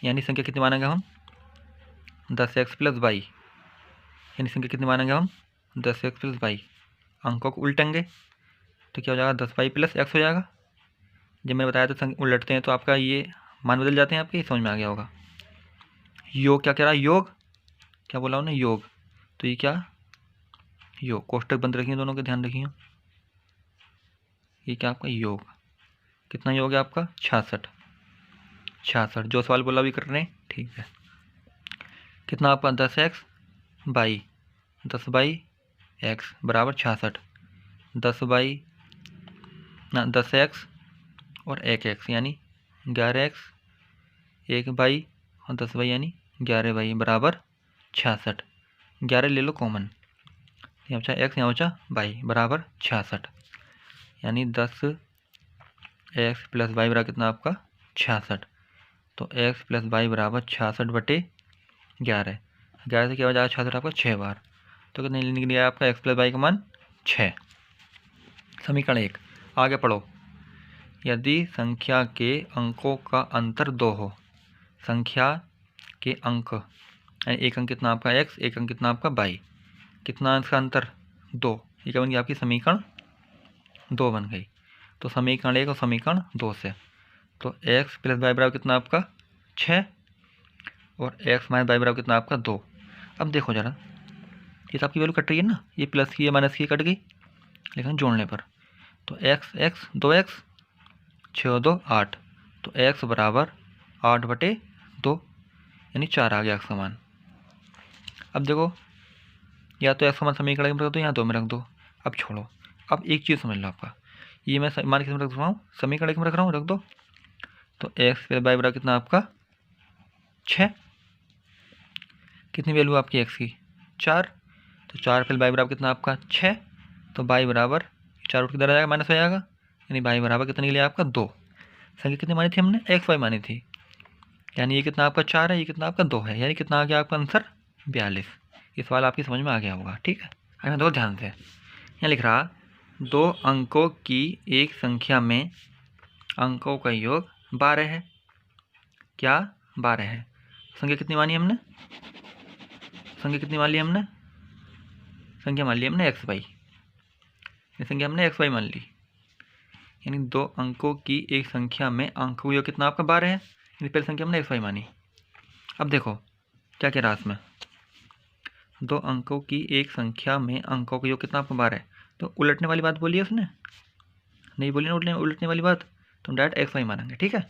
यानी संख्या कितनी मानेंगे हम 10x + y, यानी संख्या कितनी मानेंगे हम 10x + y। अंकों को उल्टेंगे तो क्या हो जाएगा 10y + x हो जाएगा। जब मैंने बताया तो उलटते हैं तो आपका ये मान बदल जाते हैं आपके, समझ में आ गया होगा। योग क्या कह रहा है, योग क्या बोला उन्होंने, योग। तो ये क्या योग, कोष्टक बंद रखिए दोनों के, ध्यान रखिए। ये क्या आपका योग, कितना योग है आपका 66। जो सवाल बोला भी कर रहे हैं, ठीक है। कितना आपका 10x बाई 10/x बराबर 66। 10x और 1x यानी 11x, 1/, और 10y यानी 11y बराबर 66। 11 ले लो कॉमन, यहाँ बचा x, यहाँ बचा y बराबर 66। यानी 10x + y बराबर कितना आपका 66। तो x + y बराबर 66/11। 11 से क्या हो जाएगा 66 आपका 6 बार। तो कितने निकल गया आपका x + y का मान 6। समीकरण 1 आगे पढ़ो। यदि संख्या के अंकों का अंतर 2 हो, संख्या के अंक एक अंक कितना आपका x, एक अंक कितना आपका y, कितना इसका अंतर 2, ये क्या बन गई आपकी समीकरण 2 बन गई। तो समीकरण 1 और समीकरण 2 से तो x + y बराबर कितना आपका 6 और x माइनस वाई बराबर कितना आपका 2। अब देखो ज़रा, ये तो आपकी वैल्यू कट रही है ना, ये प्लस की ये माइनस की कट गई, लेकिन जोड़ने पर तो x 2x 6 2 8, तो x बराबर 8/2, यानी 4 आ गया x का मान। अब देखो, या तो x का मान समीकरण में रख दो या 2 में रख दो। अब छोड़ो, अब एक चीज़ समझ लो आपका, ये मैं मान किस में रख रहा हूँ, समीकरण में रख रहा हूँ, रख दो। तो x प्लस वाई बराबर कितना आपका 6, कितनी वैल्यू आपकी x की 4, तो 4 प्लस वाई बराबर कितना आपका 6, तो वाई बराबर 4 उठ किधर आ जाएगा, माइनस हो जाएगा, यानी वाई बराबर कितना निकले आपका 2। संख्या कितनी मानी थी हमने, एक्स वाई मानी थी, यानी ये कितना आपका 4 है, ये कितना आपका 2 है, यानी कितना आ गया आपका आंसर 42। ये सवाल आपकी समझ में आ गया होगा, ठीक है। अगर देखो ध्यान से, यहाँ लिख रहा 2 अंकों की एक संख्या में अंकों का योग 12 है, क्या 12 है। संख्या कितनी मानी हमने, संख्या कितनी मान ली हमने, संख्या मान ली हमने एक्स वाई, ये संख्या हमने एक्स वाई मान ली, यानी 2 अंकों की एक संख्या में अंकों का योग कितना आपका 12 है, यानी पहली संख्या हमने एक्स वाई मानी। अब देखो क्या कह रहा है इसमें, 2 अंकों की एक संख्या में अंकों का योग कितना आपका 12 है, तो उलटने वाली बात बोली है उसने, नहीं बोली ना उलटने वाली बात, तो हम डायरेक्ट एक्स वाई मानेंगे, ठीक है।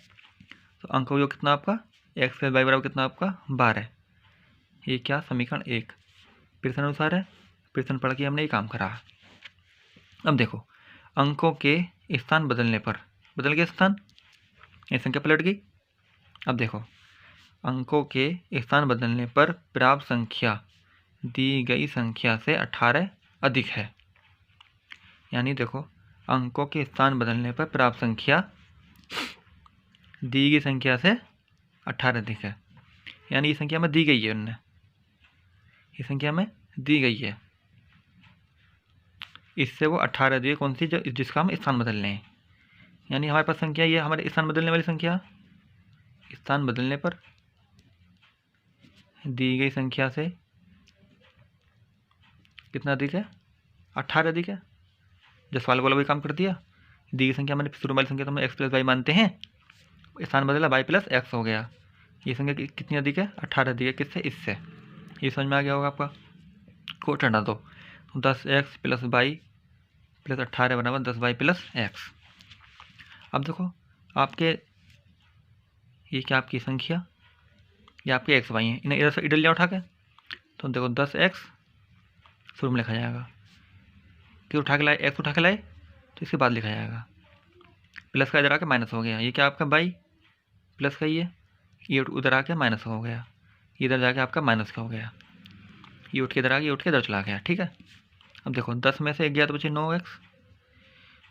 तो अंकों का योग कितना आपका एक्स प्लस वाई बराबर कितना आपका 12, ये क्या समीकरण 1 प्रश्न अनुसार है, प्रश्न पढ़ के हमने ये काम करा। अब देखो, अंकों के स्थान बदलने पर, बदल गए स्थान, ये संख्या पलट गई। अब देखो, अंकों के स्थान बदलने पर प्राप्त संख्या दी गई संख्या से 18 अधिक है, यानी देखो अंकों के स्थान बदलने पर प्राप्त संख्या दी गई संख्या से 18 अधिक है, यानी ये संख्या में दी गई है उनने, ये संख्या में दी गई है, इससे वो 18 दी है, कौन सी, जो जिसका हम स्थान बदल रहे हैं, यानी हमारे पास संख्या ये हमारे स्थान बदलने वाली संख्या, स्थान बदलने पर दी गई संख्या से कितना अधिक है, 18 अधिक है। जो सवाल बोला वही काम कर दिया, दी गई संख्या मैंने शुरू वाली संख्या तो हम एक्स प्लस वाई मानते हैं, स्थान बदला वाई प्लस एक्स हो गया, ये संख्या कितनी अधिक है, 18 अधिक है, किससे, इससे। ये समझ में आ गया होगा आपका, कोट हटा दो, 10x प्लस वाई प्लस 18 बराबर 10y प्लस एक्स। अब देखो आपके ये क्या आपकी संख्या, ये आपके एक्स वाई हैं, इन्हें इधर से इधर लिया उठा के, तो देखो 10x शुरू में लिखा जाएगा, फिर उठा के लाए एक्स उठा के लाए तो इसके बाद लिखा जाएगा, प्लस का इधर आके माइनस हो गया, ये क्या आपका बाई प्लस का ये उधर आके माइनस हो गया, इधर जाके आपका माइनस का हो गया, ये उठ के इधर आ गया, ये उठ के इधर चला गया, ठीक है। अब देखो 10 में से 1 गया तो बचे 9x,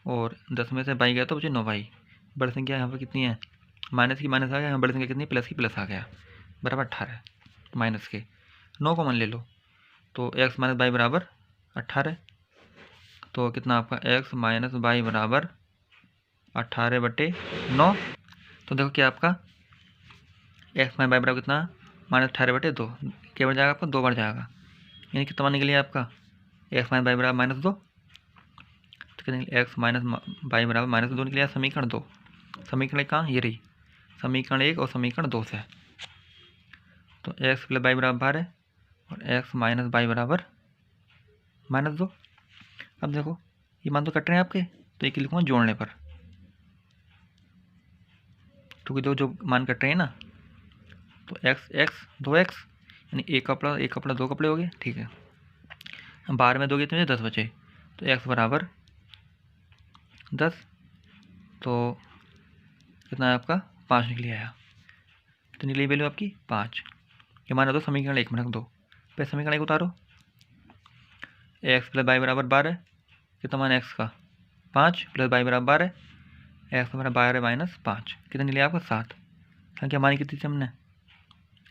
और 10 में से बाई गया तो बचे 9y, बड़ी संख्या यहाँ पर कितनी है, माइनस की माइनस आ गया, यहाँ बड़ी संख्या कितनी, प्लस की प्लस आ गया, बराबर 18, माइनस के 9 कॉमन ले लो, तो x माइनस बाई बराबर 18, तो कितना आपका x माइनस बाई बराबर 18/9। तो देखो क्या आपका x माइनस बाई बराबर कितना, माइनस 18/2, क्या बढ़ जाएगा आपका 2 बढ़ जाएगा, यानी कितना निकले आपका x माइनस बाई बराबर -2, तो कितने x माइनस बाई बराबर -2 निकले, समीकरण 2, समीकरण कहाँ, ये रही समीकरण 1 और समीकरण 2 से, तो x प्लस बाई बराबर 12 और x माइनस बाई बराबर -2। अब देखो ये मान तो कट रहे हैं आपके, तो एक लिखूँगा जोड़ने पर, क्योंकि जो मान कट रहे हैं ना, तो x 2x, यानी एक कपड़ा 2 कपड़े हो गए, ठीक है। 12 में 2 गए तो मुझे 10 बचे, तो x बराबर 10, तो कितना है आपका 5 निकली आया, कितनी निकली वैल्यू आपकी 5। ये मान दो समीकरण 1 में रख दो, फिर समीकरण 1 उतारो, x प्लस बाई बराबर 12, कितना मान x का 5 प्लस बाई बराबर 12, x बराबर 12 माइनस 5, कितनी निकली आपका 7। संख्या मानी कितनी थी हमने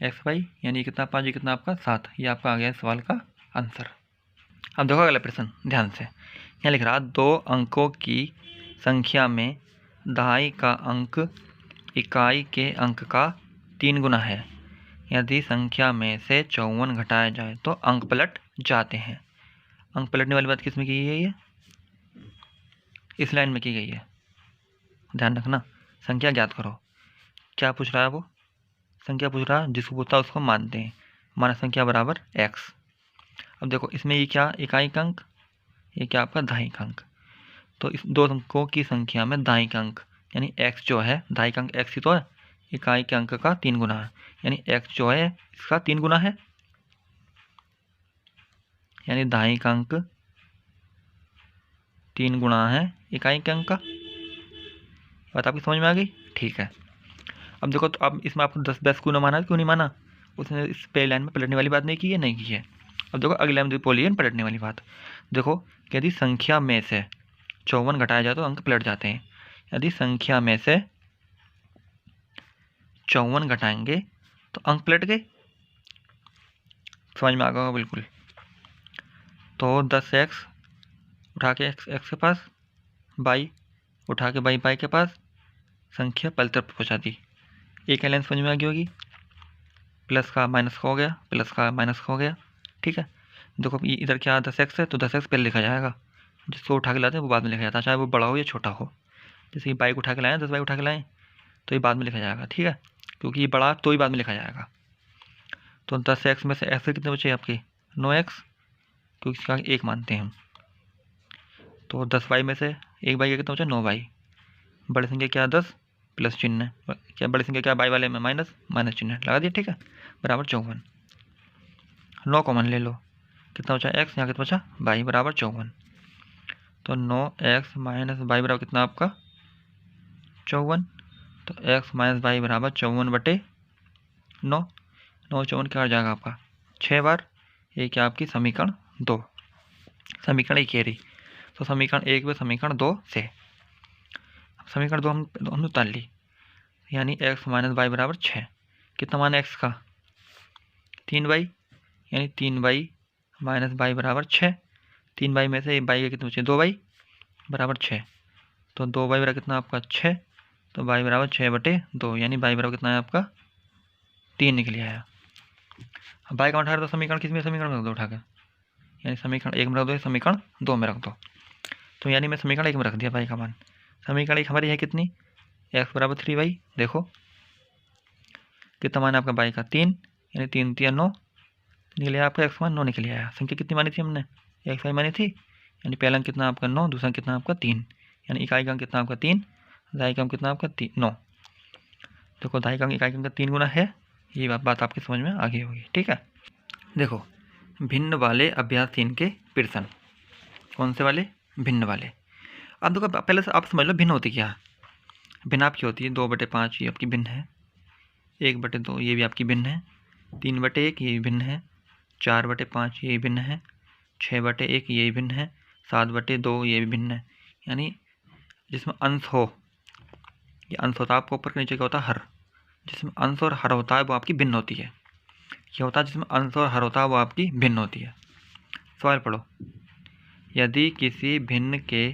एक्स वाई, यानी कितना 5, ये कितना आपका 7, ये आपका आ गया सवाल का आंसर। अब देखो अगला प्रश्न ध्यान से, यहाँ लिख रहा 2 अंकों की संख्या में दहाई का अंक इकाई के अंक का 3 गुना है, यदि संख्या में से 54 घटाया जाए तो अंक पलट जाते हैं। अंक पलटने वाली बात किस में की गई है, इस लाइन में की गई है, ध्यान रखना। संख्या ज्ञात करो, क्या पूछ रहा है वो, संख्या पूछ रहा, जिसको पूछता उसको मानते हैं। माना संख्या बराबर x। अब देखो इसमें ये क्या इकाई अंक, ये क्या आपका दहाई अंक। तो इस दो अंकों की संख्या में दहाई अंक यानी x जो है, दहाई अंक x ही तो है, इकाई के अंक का 3 गुना है, यानी x जो है इसका 3 गुना है, यानी दहाई अंक 3 गुना है इकाई के अंक का। बात आपकी समझ में आ गई? ठीक है। अब देखो, तो अब इसमें आपको 10 क्यों ना माना, क्यों नहीं माना? उसने इस पहली लाइन में पलटने वाली बात नहीं की है, नहीं की है। अब देखो अगली लाइन में बोली है पलटने वाली बात। देखो यदि संख्या में से 54 घटाया जाए तो अंक पलट जाते हैं। यदि संख्या में से 54 घटाएंगे तो अंक पलट गए। समझ में आ गया बिल्कुल। तो 10x उठा के x के पास, y उठा के y के पास, संख्या पहली तरफ पहुँचा दी। एक लाइन समझ में आ गई होगी। प्लस का माइनस का हो गया, प्लस का माइनस का हो गया। ठीक है। देखो ये इधर क्या 10x है तो 10x पहले लिखा जाएगा, जिसको उठा के लाते हैं वो बाद में लिखा जाता है, चाहे वो बड़ा हो या छोटा हो। जैसे ये बाइक उठा के लाएँ, 10 बाइक उठा के लाएँ तो ये बाद में लिखा जाएगा। ठीक है, क्योंकि ये बड़ा तो ही बाद में लिखा जाएगा। तो 10x में से x कितने बचे आपके 9x, क्योंकि इसका 1 मानते हैं हम। तो 10y में से 1y का कितना बचा 9y। बड़ी संख्या क्या 10 प्लस चिन्ह, क्या बड़ी संख्या क्या y वाले में माइनस, माइनस चिन्ह लगा दिया। ठीक है, बराबर 54। 9 कॉमन ले लो, कितना बचा x, यहाँ कितना बचा y, बराबर 54। तो 9x माइनस y बराबर कितना आपका 54। तो x माइनस y बराबर 54/9। 9 54 क्या आ जाएगा आपका 6 बार। ये क्या आपकी समीकरण 2, समीकरण 1 रही। तो समीकरण 1 में समीकरण 2 से समीकरण 2 हम उतार ली, यानी x माइनस y बराबर 6। कितना मान है x का 3y, यानी 3y माइनस y बराबर 6। 3y में से y के कितने बचे 2y बराबर 6। तो 2y बराबर कितना आपका 6, तो y बराबर 6/2, यानी y बराबर कितना है आपका 3 निकल आया। अब y का उठा तो समीकरण किस में, समीकरण में रख दो उठा के, यानी समीकरण 1 में रख दो, समीकरण 2 में रख दो। तो यानी मैं समीकरण 1 में रख दिया y का मान। समीकरण 1 हमारी है कितनी x बराबर 3y। देखो कितना मान है आपका y का 3, यानी 3 3 9 निकले आपका x मान 9 निकल आया। संख्या कितनी मानी थी हमने, x y मानी थी, यानी पहला अंक कितना आपका 9, दूसरा कितना आपका 3, यानी इकाई का अंक कितना आपका 3, दहाई का अंक कितना आपका 9। देखो दहाई का अंक इकाई का अंक 3 गुना है, ये बात आपकी समझ में आ गई होगी। ठीक है। देखो भिन्न वाले अभ्यास 3 के प्रश्न, कौन से वाले, भिन्न वाले। अब देखो पहले से आप समझ लो भिन्न होती क्या है। भिन्न आपकी होती है 2/5 ये आपकी भिन्न है, 1/2 ये भी आपकी भिन्न है, 3/1 ये भी भिन्न है, 4/5 ये भी भिन्न है, 6/1 ये भी भिन्न है, 7/2 ये भी भिन्न है। यानी जिसमें अंश हो, ये अंश होता है आपको ऊपर के नीचे क्या होता है हर, जिसमें अंश और हर होता है वो आपकी भिन्न होती है। क्या होता है जिसमें अंश और हर होता है वो आपकी भिन्न होती है। सवाल पढ़ो, यदि किसी भिन्न के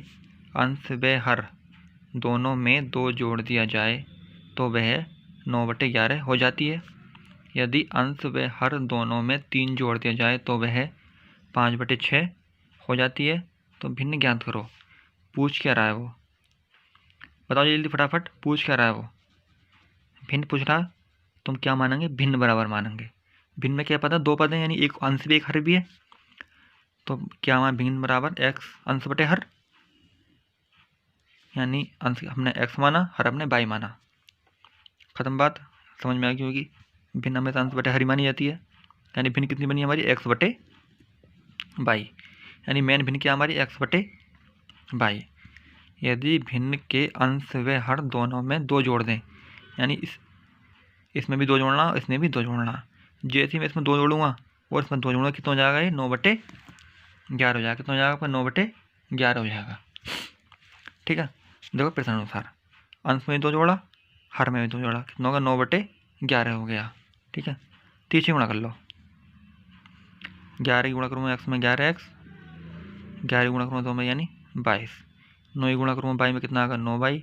अंश व हर दोनों में 2 जोड़ दिया जाए तो वह 9/11 हो जाती है। यदि अंश व हर दोनों में 3 जोड़ दिया जाए तो वह 5/6 हो जाती है। तो भिन्न ज्ञात करो। पूछ क्या रहा है वो, बताओ जल्दी फटाफट, पूछ क्या रहा है वो। भिन्न पूछ रहा, तुम क्या मानेंगे, भिन्न बराबर मानेंगे। भिन्न में क्या पता 2 पद हैं, यानी एक अंश भी एक हर भी है। तो क्या मान भिन्न बराबर x अंश बटे हर, यानी अंश हमने x माना, हर हमने y माना, खत्म बात। समझ में आ गई होगी। भिन्न हमेशा अंश बटे हर ही मानी जाती है, यानी भिन्न कितनी बनी हमारी x/y, यानी मेन भिन्न क्या हमारी x/y। यदि भिन्न के अंश व हर दोनों में 2 जोड़ दें, यानी इसमें भी 2 जोड़ना, इसमें भी 2 जोड़ना। जैसे मैं इसमें 2 जोड़ूंगा और इसमें 2 जोड़ूंगा, कितना हो जाएगा ये 9/11 हो जाएगा। कितना हो जाएगा आपका 9/11 हो जाएगा। ठीक है। देखो प्रश्न अनुसार अंश में 2 जोड़ा, हर में भी 2 जोड़ा, कितना होगा 9/11 हो गया। ठीक है। 3 से गुणा कर लो, 11 की गुणा करूँगा x में 11x, 11 गुणा करूँगा 2 में यानी 22, 9 गुणा करूँगा y में कितना आएगा 9y,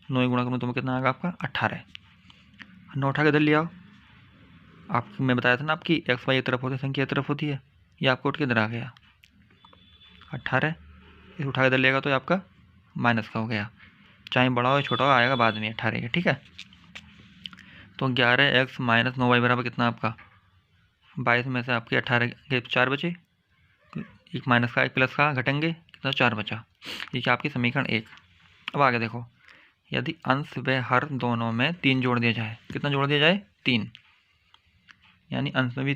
9 गुणा करूँगा 2 में कितना आएगा आपका 18। 9 उठा के इधर ले आओ। आपको मैं बताया था ना आपकी x y एक तरफ होती है, संख्या एक तरफ होती है, ये आपको उठ के इधर आ गया 18। इसे उठा के इधर लेगा तो ये आपका माइनस का हो गया, चाहे बड़ा हो या छोटा हो आएगा बाद में 18 का। ठीक है। तो 11x माइनस 9y बराबर कितना आपका 22 में से आपके 18 के 4 बचे, एक माइनस का एक प्लस का घटेंगे, कितना 4 बचा। ये क्या आपकी समीकरण 1। अब आगे देखो, यदि अंश व हर दोनों में 3 जोड़ दिया जाए, कितना जोड़ दिया जाए 3, यानी अंश में भी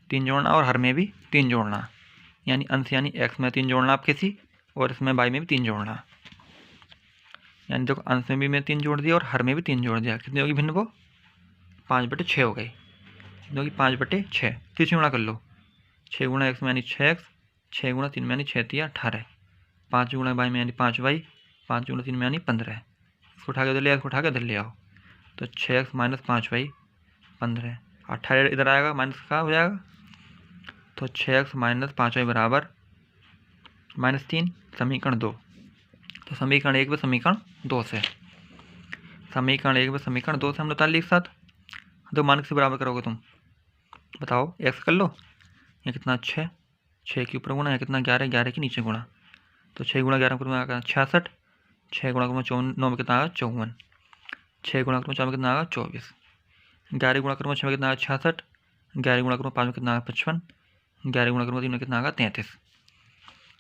3 जोड़ना और हर में भी 3 जोड़ना, यानी अंश यानी x में 3 जोड़ना आप किसी, और इसमें y में भी 3 जोड़ना। यानी देखो अंश में भी मैं 3 जोड़ दिया और हर में भी 3 जोड़ दिया, कितनी होगी भिन्न वो 5/6 हो गई, कितनी होगी 5/6। तीसरी गुणा कर लो, 6 गुणा x में यानी 6x, 6 गुणा 3 में यानी 6 3 18, 5 गुणा y में यानी 5y, 5 गुणा 3 में यानी 15। इसको उठा के इधर ले आओ, इसको उठा के इधर ले आओ, तो 6x माइनस 5y 15, 18 इधर आएगा माइनस का हो जाएगा, तो 6x माइनस 5y बराबर -3, समीकरण 2। तो समीकरण 1 व समीकरण 2 से, समीकरण 1 व समीकरण 2 से हम निकाल लिए एक साथ। दो मान से बराबर करोगे तुम, बताओ x कर लो, ये कितना 6, 6 के ऊपर गुणा, है कितना 11, 11 के नीचे गुणा, तो 6 गुणा 11 में आएगा 66, 6 गुणा 9 में कितना आएगा 54, 6 गुणा 4 में कितना आएगा 24, 11 गुणा 6 में कितना आएगा 66, 11 गुणा 5 में कितना आएगा 55, 11 गुणा 3 में कितना आएगा 33।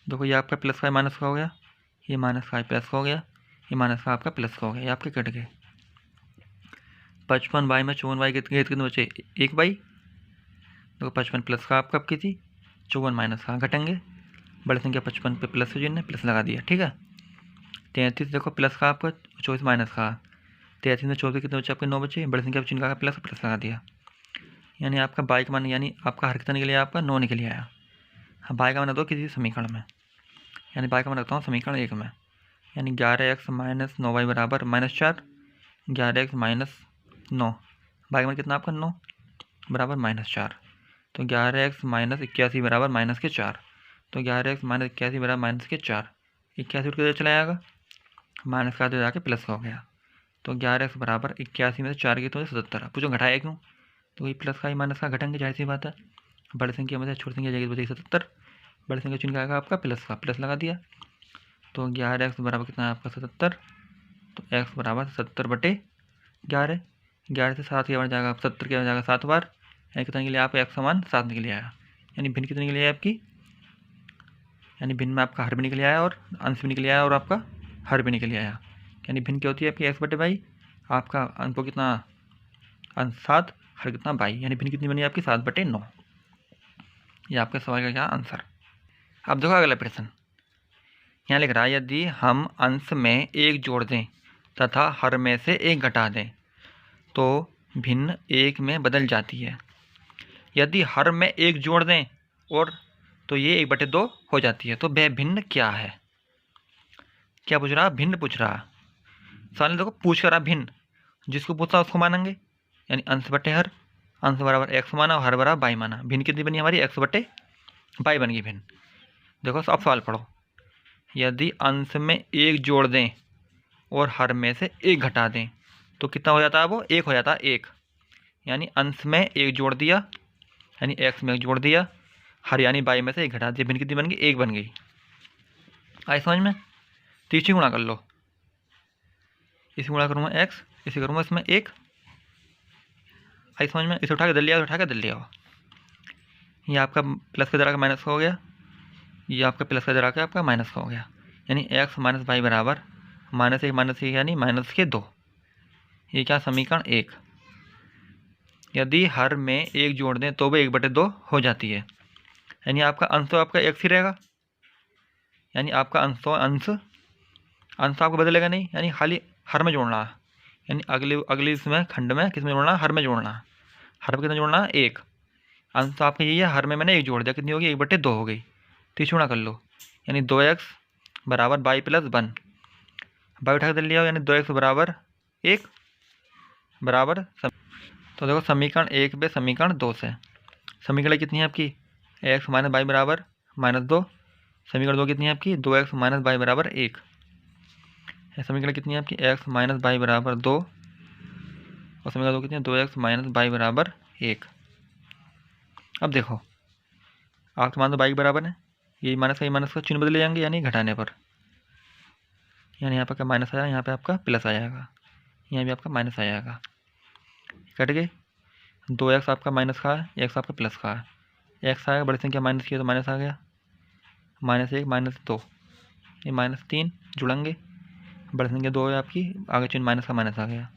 देखो ये आपका प्लस का माइनस का हो गया, ये माइनस का प्लस का हो गया, ये माइनस का आपका प्लस का हो गया, ये आपके कट गए। 55 बाई में 54 कितने बचे 1 बाई, देखो 55 प्लस का आपका की थी, 54 माइनस का घटेंगे, बड़ी संख्या 55 पे प्लस से जिनने प्लस लगा दिया, ठीक है। 33 देखो प्लस का आपका, 24 माइनस का, 33 में 24 कितने बचे आपके 9 बचे, बड़ी संख्या चिन्ह का प्लस प्लस लगा दिया, यानी आपका बाई का मान यानी आपका हर कितना निकल आया आपका 9 निकल आया। हाँ बाई का मान दो किसी समीकरण में, यानी बाई का मान रखता हूँ समीकरण 1 में, यानी 11x माइनस 9y बराबर -4, 11x माइनस 9, बाई का मान कितना आपका 9 बराबर -4, तो 11x माइनस 81 बराबर -4, तो 11x माइनस 81 बराबर -4, 81 उठ के चला जाएगा, माइनस का जाके प्लस का हो गया, तो 11x बराबर 81 में से 4 की तो 77। पूछो घटाया क्यों, तो ये प्लस का ही माइनस का घटेंगे, जाहिर सी बात है, बड़ी संख्या में से छोटी संख्या जाएगी तो बचेगी 77, बड़ी संख्या चिन्ह आएगा आपका प्लस का, प्लस लगा दिया, तो 11x बराबर कितना है आपका 77, तो x बराबर 70/11, 11 से 7 के बार जाएगा 70 के बार जाएगा 7 बार, यानी कितना निकले आप x समान 7 निकले आया, यानी भिन्न कितनी निकली आपकी, यानी भिन्न में आपका हर भी निकल आया और अंश भी निकल आया और आपका हर भी निकल आया, यानी भिन्न क्या होती है आपकी x/22, आपका अंश को कितना अंश 7, हर कितना 22, यानी भिन्न कितनी बनी आपकी 7/9। ये आपके सवाल का क्या आंसर। अब देखो अगला प्रश्न, यहाँ लिख रहा है यदि हम अंश में 1 जोड़ दें तथा हर में से 1 घटा दें तो भिन्न 1 में बदल जाती है, यदि हर में 1 जोड़ दें और तो ये 1/2 हो जाती है, तो वह भिन्न क्या है। क्या पूछ रहा, भिन्न पूछ रहा, सवाल देखो पूछ कर रहा भिन्न, जिसको पूछा उसको मानेंगे, यानी अंश बटे हर, अंश बराबर x माना और हर बराबर बाई माना, भिन्न कितनी बनी हमारी x/बाई बन गई भिन्न। देखो अब सवाल पढ़ो, यदि अंश में 1 जोड़ दें और हर में से 1 घटा दें तो कितना हो जाता है, वो 1 हो जाता है 1, यानी अंश में 1 जोड़ दिया यानी x में 1 जोड़ दिया, हर यानी बाई में से 1 घटा दिया, भिन्न कितनी बन गई 1 बन गई। आई समझ में। तीसरी गुणा कर लो, इसी गुणा करूँगा x, इसे करूँगा इसमें 1, आई समझ में। इसे उठा के दल लिया, उठा के दल लिया, ये आपका प्लस का जरा का माइनस का हो गया, ये आपका प्लस का जरा का आपका माइनस का हो गया, यानी x माइनस बाई बराबर -1 यानी -2। ये क्या समीकरण 1। यदि हर में 1 जोड़ दें तो वह 1/2 हो जाती है, यानी आपका अंश तो आपका x ही रहेगा, यानी आपका अंश तो अंश आपको बदलेगा नहीं, यानी खाली हर में जोड़ना है, यानी अगली इसमें खंड में किस में जोड़ना, हर में जोड़ना, हर में कितना जोड़ना 1, अंश तो आपका यही है, हर में मैंने 1 जोड़ दिया, कितनी होगी 1/2 हो गई। तीसरी गुणा कर लो, यानी 2x बराबर बाई प्लस 1, बाई उठा के दे लिया, यानी 2x बराबर 1 बराबर तो देखो समीकरण 1 पे समीकरण 2 से, समीकरण कितनी है आपकी x माइनस बाई बराबर -2, समीकरण 2 कितनी है आपकी 2x माइनस बाई बराबर 1, समीकरण कितनी है आपकी x माइनस बाई बराबर 2 और समीकरण 2 कितनी है 2x माइनस बाई बराबर 1। अब देखो आपके मान तो बाई बराबर है, ये माइनस का चिन्ह बदले जाएंगे, यानी घटाने पर, यानी यहाँ पर क्या माइनस आया, यहाँ पे आपका प्लस आ जाएगा, यहाँ भी आपका माइनस आ जाएगा, कट गए। 2x आपका माइनस का है, x आपका प्लस का है। x आएगा, बड़ी संख्या माइनस की तो माइनस आ गया, -1 -2, ये -3 जुड़ेंगे, बड़ी संख्या 2 है आपकी, आगे चिन्ह माइनस का माइनस आ गया,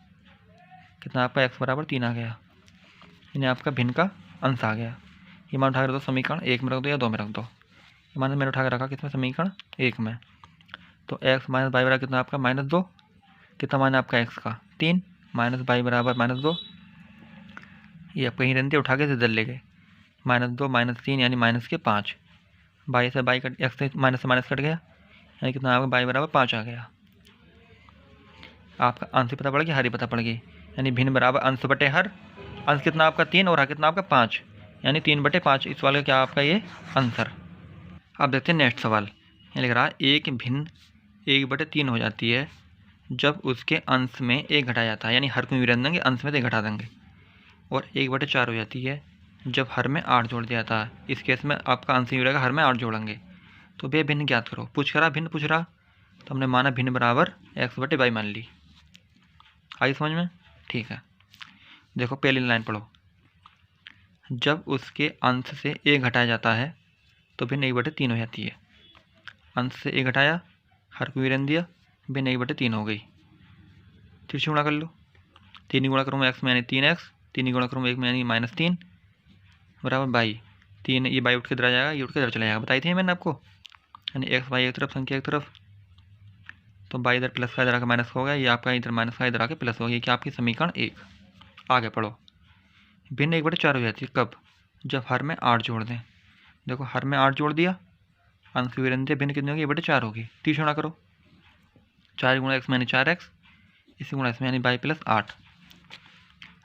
कितना आपका x बराबर 3 आ गया, यानी आपका भिन्न का अंश आ गया। ये मान उठा के रख दो, समीकरण 1 में रख दो या 2 में रख दो। ये मान मैंने उठा के रखा कितना, समीकरण 1 में। तो x माइनस बाई बराबर कितना आपका -2, कितना मान है आपका x का 3, माइनस बाई बराबर -2, ये आप कहीं रहते उठा के इधर ले गए, -2 -3 यानी -5, बाई से बाई कट, x से माइनस कट गया, यानी कितना आपका बाई बराबर 5 आ गया। आपका अंश पता पड़ गया, हर ही पता पड़ गई, यानी भिन्न बराबर अंश बटे हर। अंश कितना आपका 3 और हर कितना आपका 5, यानी 3/5। इस सवाल का क्या आपका ये आंसर। अब देखते हैं नेक्स्ट सवाल। ये लिख रहा है एक भिन्न 1/3 हो जाती है जब उसके अंश में 1 घटाया जाता है, यानी हर को भी रख देंगे, अंश में से 1 घटा देंगे। और 1/4 हो जाती है जब हर में 8 जोड़ दिया जाता है। इस केस में आपका अंश ही रहेगा, हर में 8 जोड़ेंगे। तो बे भिन्न ज्ञात करो, पूछ करा भिन्न पूछ रहा, तो हमने माना भिन्न बराबर x/y मान ली। आई समझ में? ठीक है, देखो पहली लाइन पढ़ो। जब उसके अंश से 1 घटाया जाता है तो भिन्न 1/3 हो जाती है। अंश से 1 घटाया, हर को विरन दिया, भिन्न 1/3 हो गई। फिर से गुणा कर लो, 3 गुणा करूँ x में यानी 3x, 3 गुणा करूँ 1 में यानी -3 बराबर बाई 3, ये बाई उठ के इधर आ जाएगा, ये उठ के इधर चला जाएगा, बताई थी मैंने आपको, यानी x बाई एक तरफ, संख्या एक तरफ, तो बाई इधर प्लस का इधर आके माइनस का हो गया, ये आपका इधर माइनस का इधर आके प्लस हो गया। क्या आपकी समीकरण 1। आगे पढ़ो। भिन्न 1/4 हो जाती है कब, जब हर में 8 जोड़ दें। देखो हर में 8 जोड़ दिया, अंश की विरन दिया, भिन्न कितनी होगी, 1/4 होगी। 30 गुणा करो, 4 गुणा x में यानी 4x, इसी गुणा इसमें यानी बाई प्लस 8,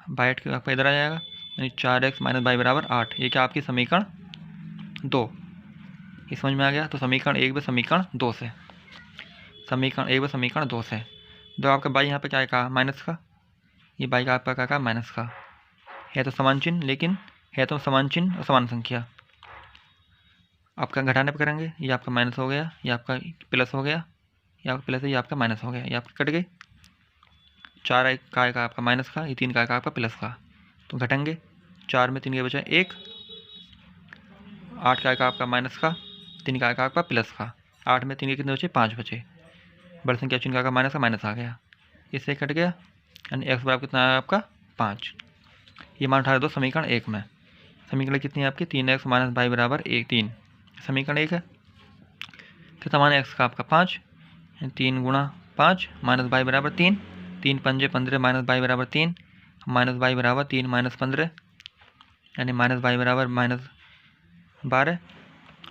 बाई 8 के आपका इधर आ जाएगा, यानी 4x माइनस बाई बराबर 8। ये क्या आपकी समीकरण 2। ये समझ में आ गया। तो समीकरण 1 व समीकरण 2 से, समीकरण 1 व समीकरण 2 से, जो आपका बाई यहाँ पे क्या कहा, माइनस का, ये बाई का आपका क्या कहा, माइनस का है, तो समान चिन्ह, लेकिन है तो समान चिन्ह और समान संख्या। आपका घटाने पर करेंगे, ये आपका माइनस हो गया, ये आपका प्लस हो गया, ये आपका प्लस है, ये आपका माइनस हो गया, ये आपके कट गए। 4 का आपका माइनस का, ये 3 का आपका प्लस का, तो घटेंगे। 4 में 3 के बजाय 1, 8 का आपका माइनस का, 3 का आपका प्लस का, 8 में 3 के कितने बचे, 5 बचे, बड़ी संख्या चिन्ह का माइनस का माइनस आ गया, इससे कट गया, यानी x बराबर कितना है आपका 5। ये मान उठा दो समीकरण 1 में। समीकरण कितनी है आपकी, 3x माइनस बाई बराबर 1 3, समीकरण 1 है। कितना मान है x का आपका 5, 3 गुणा 5 माइनस बाई बराबर 3, 3 पंजे 15 माइनस बाई बराबर 3, माइनस बाई बराबर 3 माइनस 15, यानी माइनस बाई बराबर -12,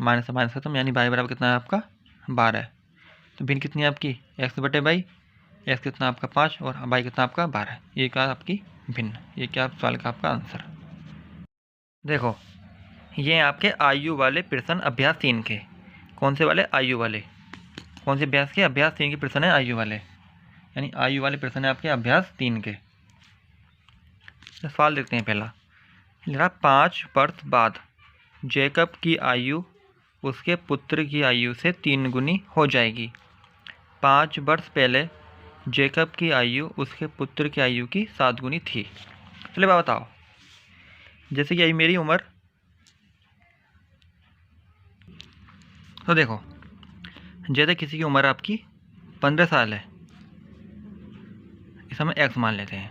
माइनस से माइनस खत्म, यानी बाई बराबर कितना है आपका 12। तो भिन्न कितनी है आपकी, x/बाई, x कितना आपका 5 और बाई कितना आपका 12। ये क्या आपकी भिन्न, ये क्या सवाल का आपका आंसर। देखो ये आपके आयु वाले प्रश्न अभ्यास 3 के, कौन से वाले, आयु वाले, कौन से अभ्यास के, अभ्यास 3 के प्रश्न है आयु वाले, यानी आयु वाले प्रश्न है आपके अभ्यास 3 के। सवाल देखते हैं पहला। 5 वर्ष बाद जैकब की आयु उसके पुत्र की आयु से 3 गुनी हो जाएगी। 5 वर्ष पहले जैकब की आयु उसके पुत्र की आयु की 7 गुनी थी। चलिए बताओ, जैसे कि मेरी उम्र, तो देखो जैसे किसी की उम्र आपकी 15 साल है, इस हम x मान लेते हैं।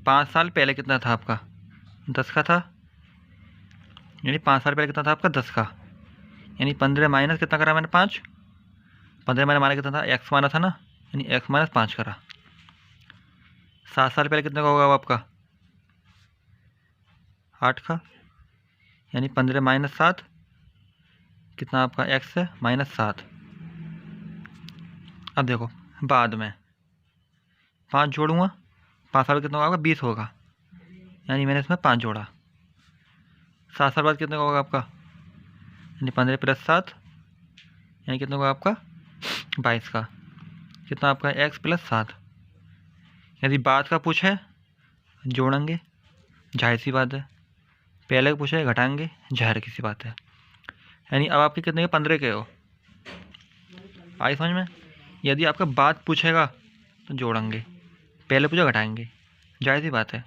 5 साल पहले कितना था आपका, 10 का था, यानी 5 साल पहले कितना था आपका 10 का, यानी 15 माइनस कितना करा मैंने 5, 15 मैंने माना कितना था, x माना था ना, यानी x माइनस 5 करा। 7 साल पहले कितना का होगा आपका 8 का, यानी 15 माइनस 7 कितना आपका x है -7। अब देखो बाद में 5 जोड़ूंगा, 5 साल कितना होगा 20 होगा, यानी मैंने इसमें 5 जोड़ा। 7 साल बाद कितना होगा आपका, यानी 15 + 7, यानी कितना होगा आपका 22 का, कितना आपका x + 7। यदि बाद का पूछे जोड़ेंगे, जाहिर सी बात है। पहले का पूछे घटाएंगे, जाहिर की सी बात है। यानी अब आपके कितने के 15 के हो, आई समझ में। यदि आपका बाद पूछेगा तो जोड़ेंगे, पहले पूछे घटाएंगे, जाहिर सी बात है।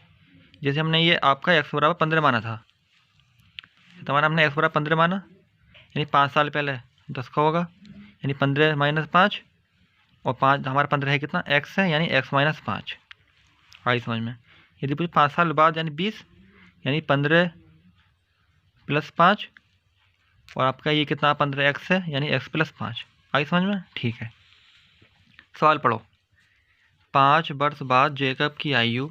जैसे हमने ये आपका x बराबर 15 माना था, तो हमारा हमने x बराबर 15 माना, यानी 5 साल पहले 10 का होगा, यानी 15 - 5, और 5 हमारा 15 है कितना, x है, यानी x - 5। आई समझ में। यदि पूछे 5 साल बाद यानी 20, यानी 15 + 5, और आपका ये कितना 15x है, यानी x + 5। आई समझ में। ठीक है, सवाल पढ़ो। 5 वर्ष बाद जेकब की आयु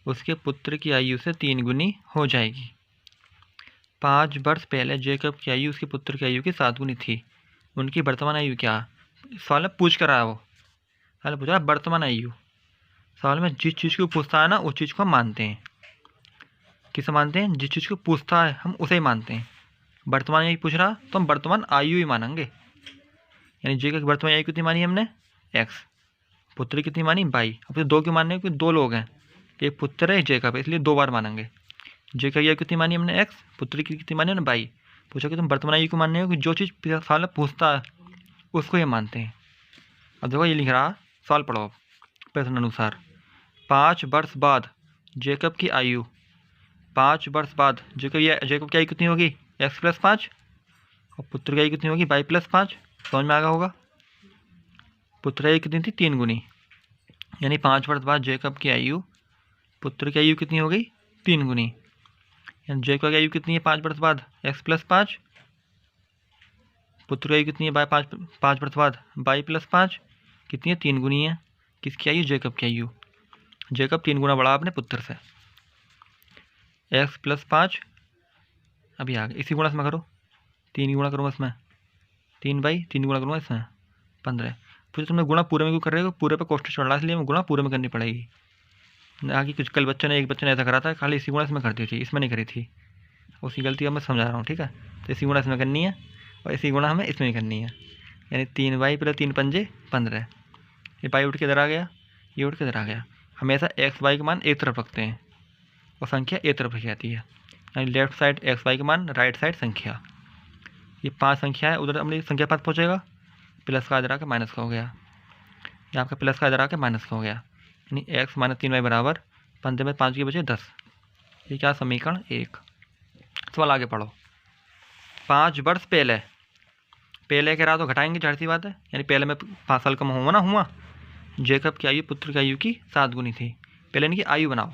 उसके पुत्र की आयु से 3 गुनी हो जाएगी। 5 वर्ष पहले जेकब की आयु उसके पुत्र की आयु की 7 गुनी थी। उनकी वर्तमान आयु क्या? सवाल में पूछ कर आया वो, सवाल पूछा वर्तमान आयु। सवाल में जिस चीज़ को पूछता है ना, उस चीज़ को हम मानते हैं। किसे मानते हैं? जिस चीज़ को पूछता है हम उसे ही मानते हैं। वर्तमान आयु पूछ रहा तो हम वर्तमान आयु ही मानेंगे। यानी जेकब की वर्तमान आयु कितनी मानी हमने? x। पुत्र की कितनी मानी? 22। अब तो 2 क्यों मानने हैं? क्योंकि 2 लोग हैं, एक पुत्र है, जेकब है, इसलिए 2 बार मानेंगे। जेकब की आयु कितनी मानी हमने? x। पुत्र की कितनी मानी हमने? 22। पूछा कि तुम वर्तमान आयु क्यों मानने हो? कि जो चीज़ सवाल में पूछता है उसको ये मानते हैं। अब देखो ये लिख रहा, सवाल पढ़ो अब प्रश्न अनुसार। 5 वर्ष बाद जेकब की आयु, 5 वर्ष बाद जेकब की आयु कितनी होगी? x + 5, और पुत्र की आयु कितनी होगी? y + 5। समझ में आ गया होगा। पुत्र की आयु कितनी थी? 3 गुनी, यानी 5 वर्ष बाद जेकब की आयु पुत्र की आयु कितनी हो गई? 3 गुनी। यानी जेकब की आयु कितनी है 5 वर्ष बाद? x + 5। पुत्र की आयु कितनी है 5 वर्ष बाद? y + 5। कितनी है? 3 गुनी है। किसकी आयु? जेकब की आयु। जेकब 3 गुना बड़ा अपने पुत्र से। x + 5 अभी आ गया, इसी गुणा इसमें करो। 3 गुणा करूँगा इसमें 3/3 गुणा करूँगा इसमें 15। फिर तुमने गुणा पूरे में क्यों कर रहे हो? पूरे पे कोष्ठक चढ़ रहा है, इसलिए मैं गुणा पूरे में करनी पड़ेगी। आगे कुछ कल एक बच्चे ने ऐसा करा था, खाली इसी गुणा इसमें करती थी, इसमें नहीं करी थी। उसकी गलती अब मैं समझा रहा हूँ, ठीक है। तो इसी गुणा इसमें करनी है और इसी गुणा हमें इसमें ही करनी है। यानी 3y + 3 × 5 = 15। ये y उठ के इधर आ गया, ये उठ के इधर आ गया। हमेशा x y के मान एक तरफ रखते हैं और संख्या एक तरफ रखी जाती है। यानी लेफ्ट साइड x y के मान, राइट साइड संख्या। ये 5 संख्या है, उधर अपनी संख्या 5 पहुँचेगा, प्लस का इधर आकर माइनस का हो गया। ये आपका प्लस का इधर आकर माइनस का हो गया। यानी x - 3y बराबर 15 में 5 के बचे 10। ये क्या? समीकरण 1। सवाल आगे पढ़ो। 5 वर्ष पहले, पहले कह रहा तो घटाएंगे, जाहिर सी बात है। यानी पहले में 5 साल कम हुआ। जेकब की आयु पुत्र की आयु की 7 गुनी थी। पहले इनकी आयु बनाओ।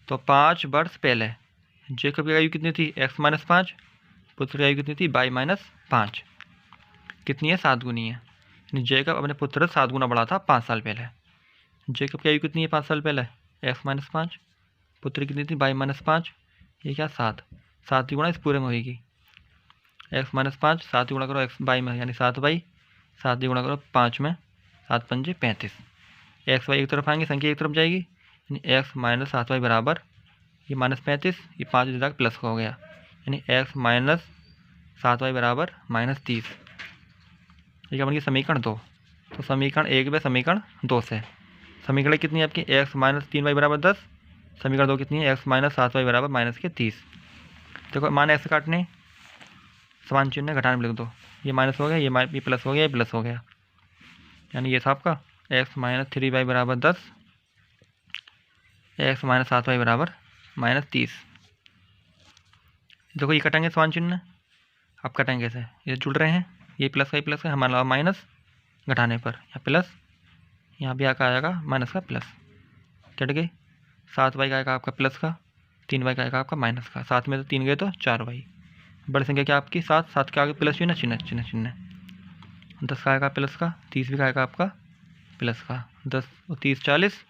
तो 5 वर्ष पहले जेकब की आयु कितनी थी? x - 5। पुत्र की आयु कितनी थी? y - 5। कितनी है? 7 गुनी है। यानी जेकब अपने पुत्र से 7 गुना बड़ा था 5 साल पहले। जेकब की आयु कितनी है 5 साल पहले? x - 5। पुत्र कितनी थी? y - 5। ये क्या? 7। 7 की गुणा इस पूरे में होगी। x - 5, 7 की गुणा करो x y में, यानी 7y। 7 की गुणा करो 5 में, 7 × 5 = 35। x y एक तरफ आएंगे, संख्या एक तरफ जाएगी, यानी x - 7y बराबर ये -35, ये 5 इधर प्लस का हो गया, यानी x - 7y बराबर -30। ये क्या बन गया? समीकरण 2। तो समीकरण 1 में समीकरण 2 से समीकरण कितनी है आपकी? x - 3y बराबर 10। समीकरण 2 कितनी है? x - 7y बराबर -30। देखो मान ऐसे काटने, समान चिन्ह घटाने में लिख दो। ये माइनस हो गया, ये प्लस हो गया, ये प्लस हो गया। यानी ये था आपका x - 3y बराबर 10, x - 7y बराबर -30। देखो ये कटेंगे समान चिन्ह, अब कटेंगे कैसे? ये जुड़ रहे हैं, ये प्लस का, ये प्लस का, हमारा माइनस घटाने पर या प्लस, यहाँ भी आकर आएगा माइनस का प्लस, कट गए। 7y का आएगा आपका प्लस का, 3y का आएगा आपका माइनस का। 7 में तो 3 गए तो 4y। बड़ी संख्या क्या आपकी? 7 के आगे प्लस चिन्ह, चिन्ह। 10 का आएगा प्लस का, 30 भी का आएगा आपका प्लस का। 10 और 30 40,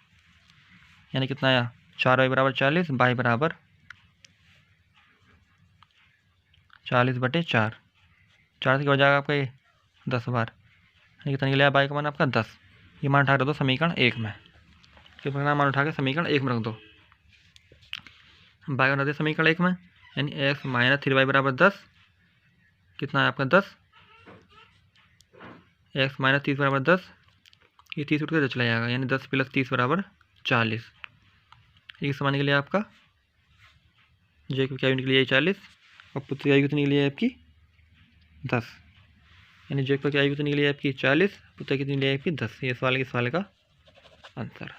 यानी कितना आया? 4y बराबर 40, y बराबर 40/4। 4 से क्या हो जाएगा आपका? ये 10 बार, यानी कितना निकलेगा y का मान आपका 10। ये मान उठा कर दो समीकरण 1 में, कितना मान उठा के समीकरण 1 में रख दो। y का रख दे समीकरण 1 में, यानी x - 3y बराबर 10। कितना है आपका? 10। x - 30 बराबर 10, ये 30 उठ कर चला जाएगा, यानी 10 + 30 बराबर 40। एक समान निकले आपका जेकब की आयु निकली है 40, और पुत्र की आयु कितनी निकली है आपकी? 10। यानी जेकब की आयु कितनी निकली है आपकी? 40, पुत्र की कितनी निकली है आपकी? 10। ये सवाल का आंसर।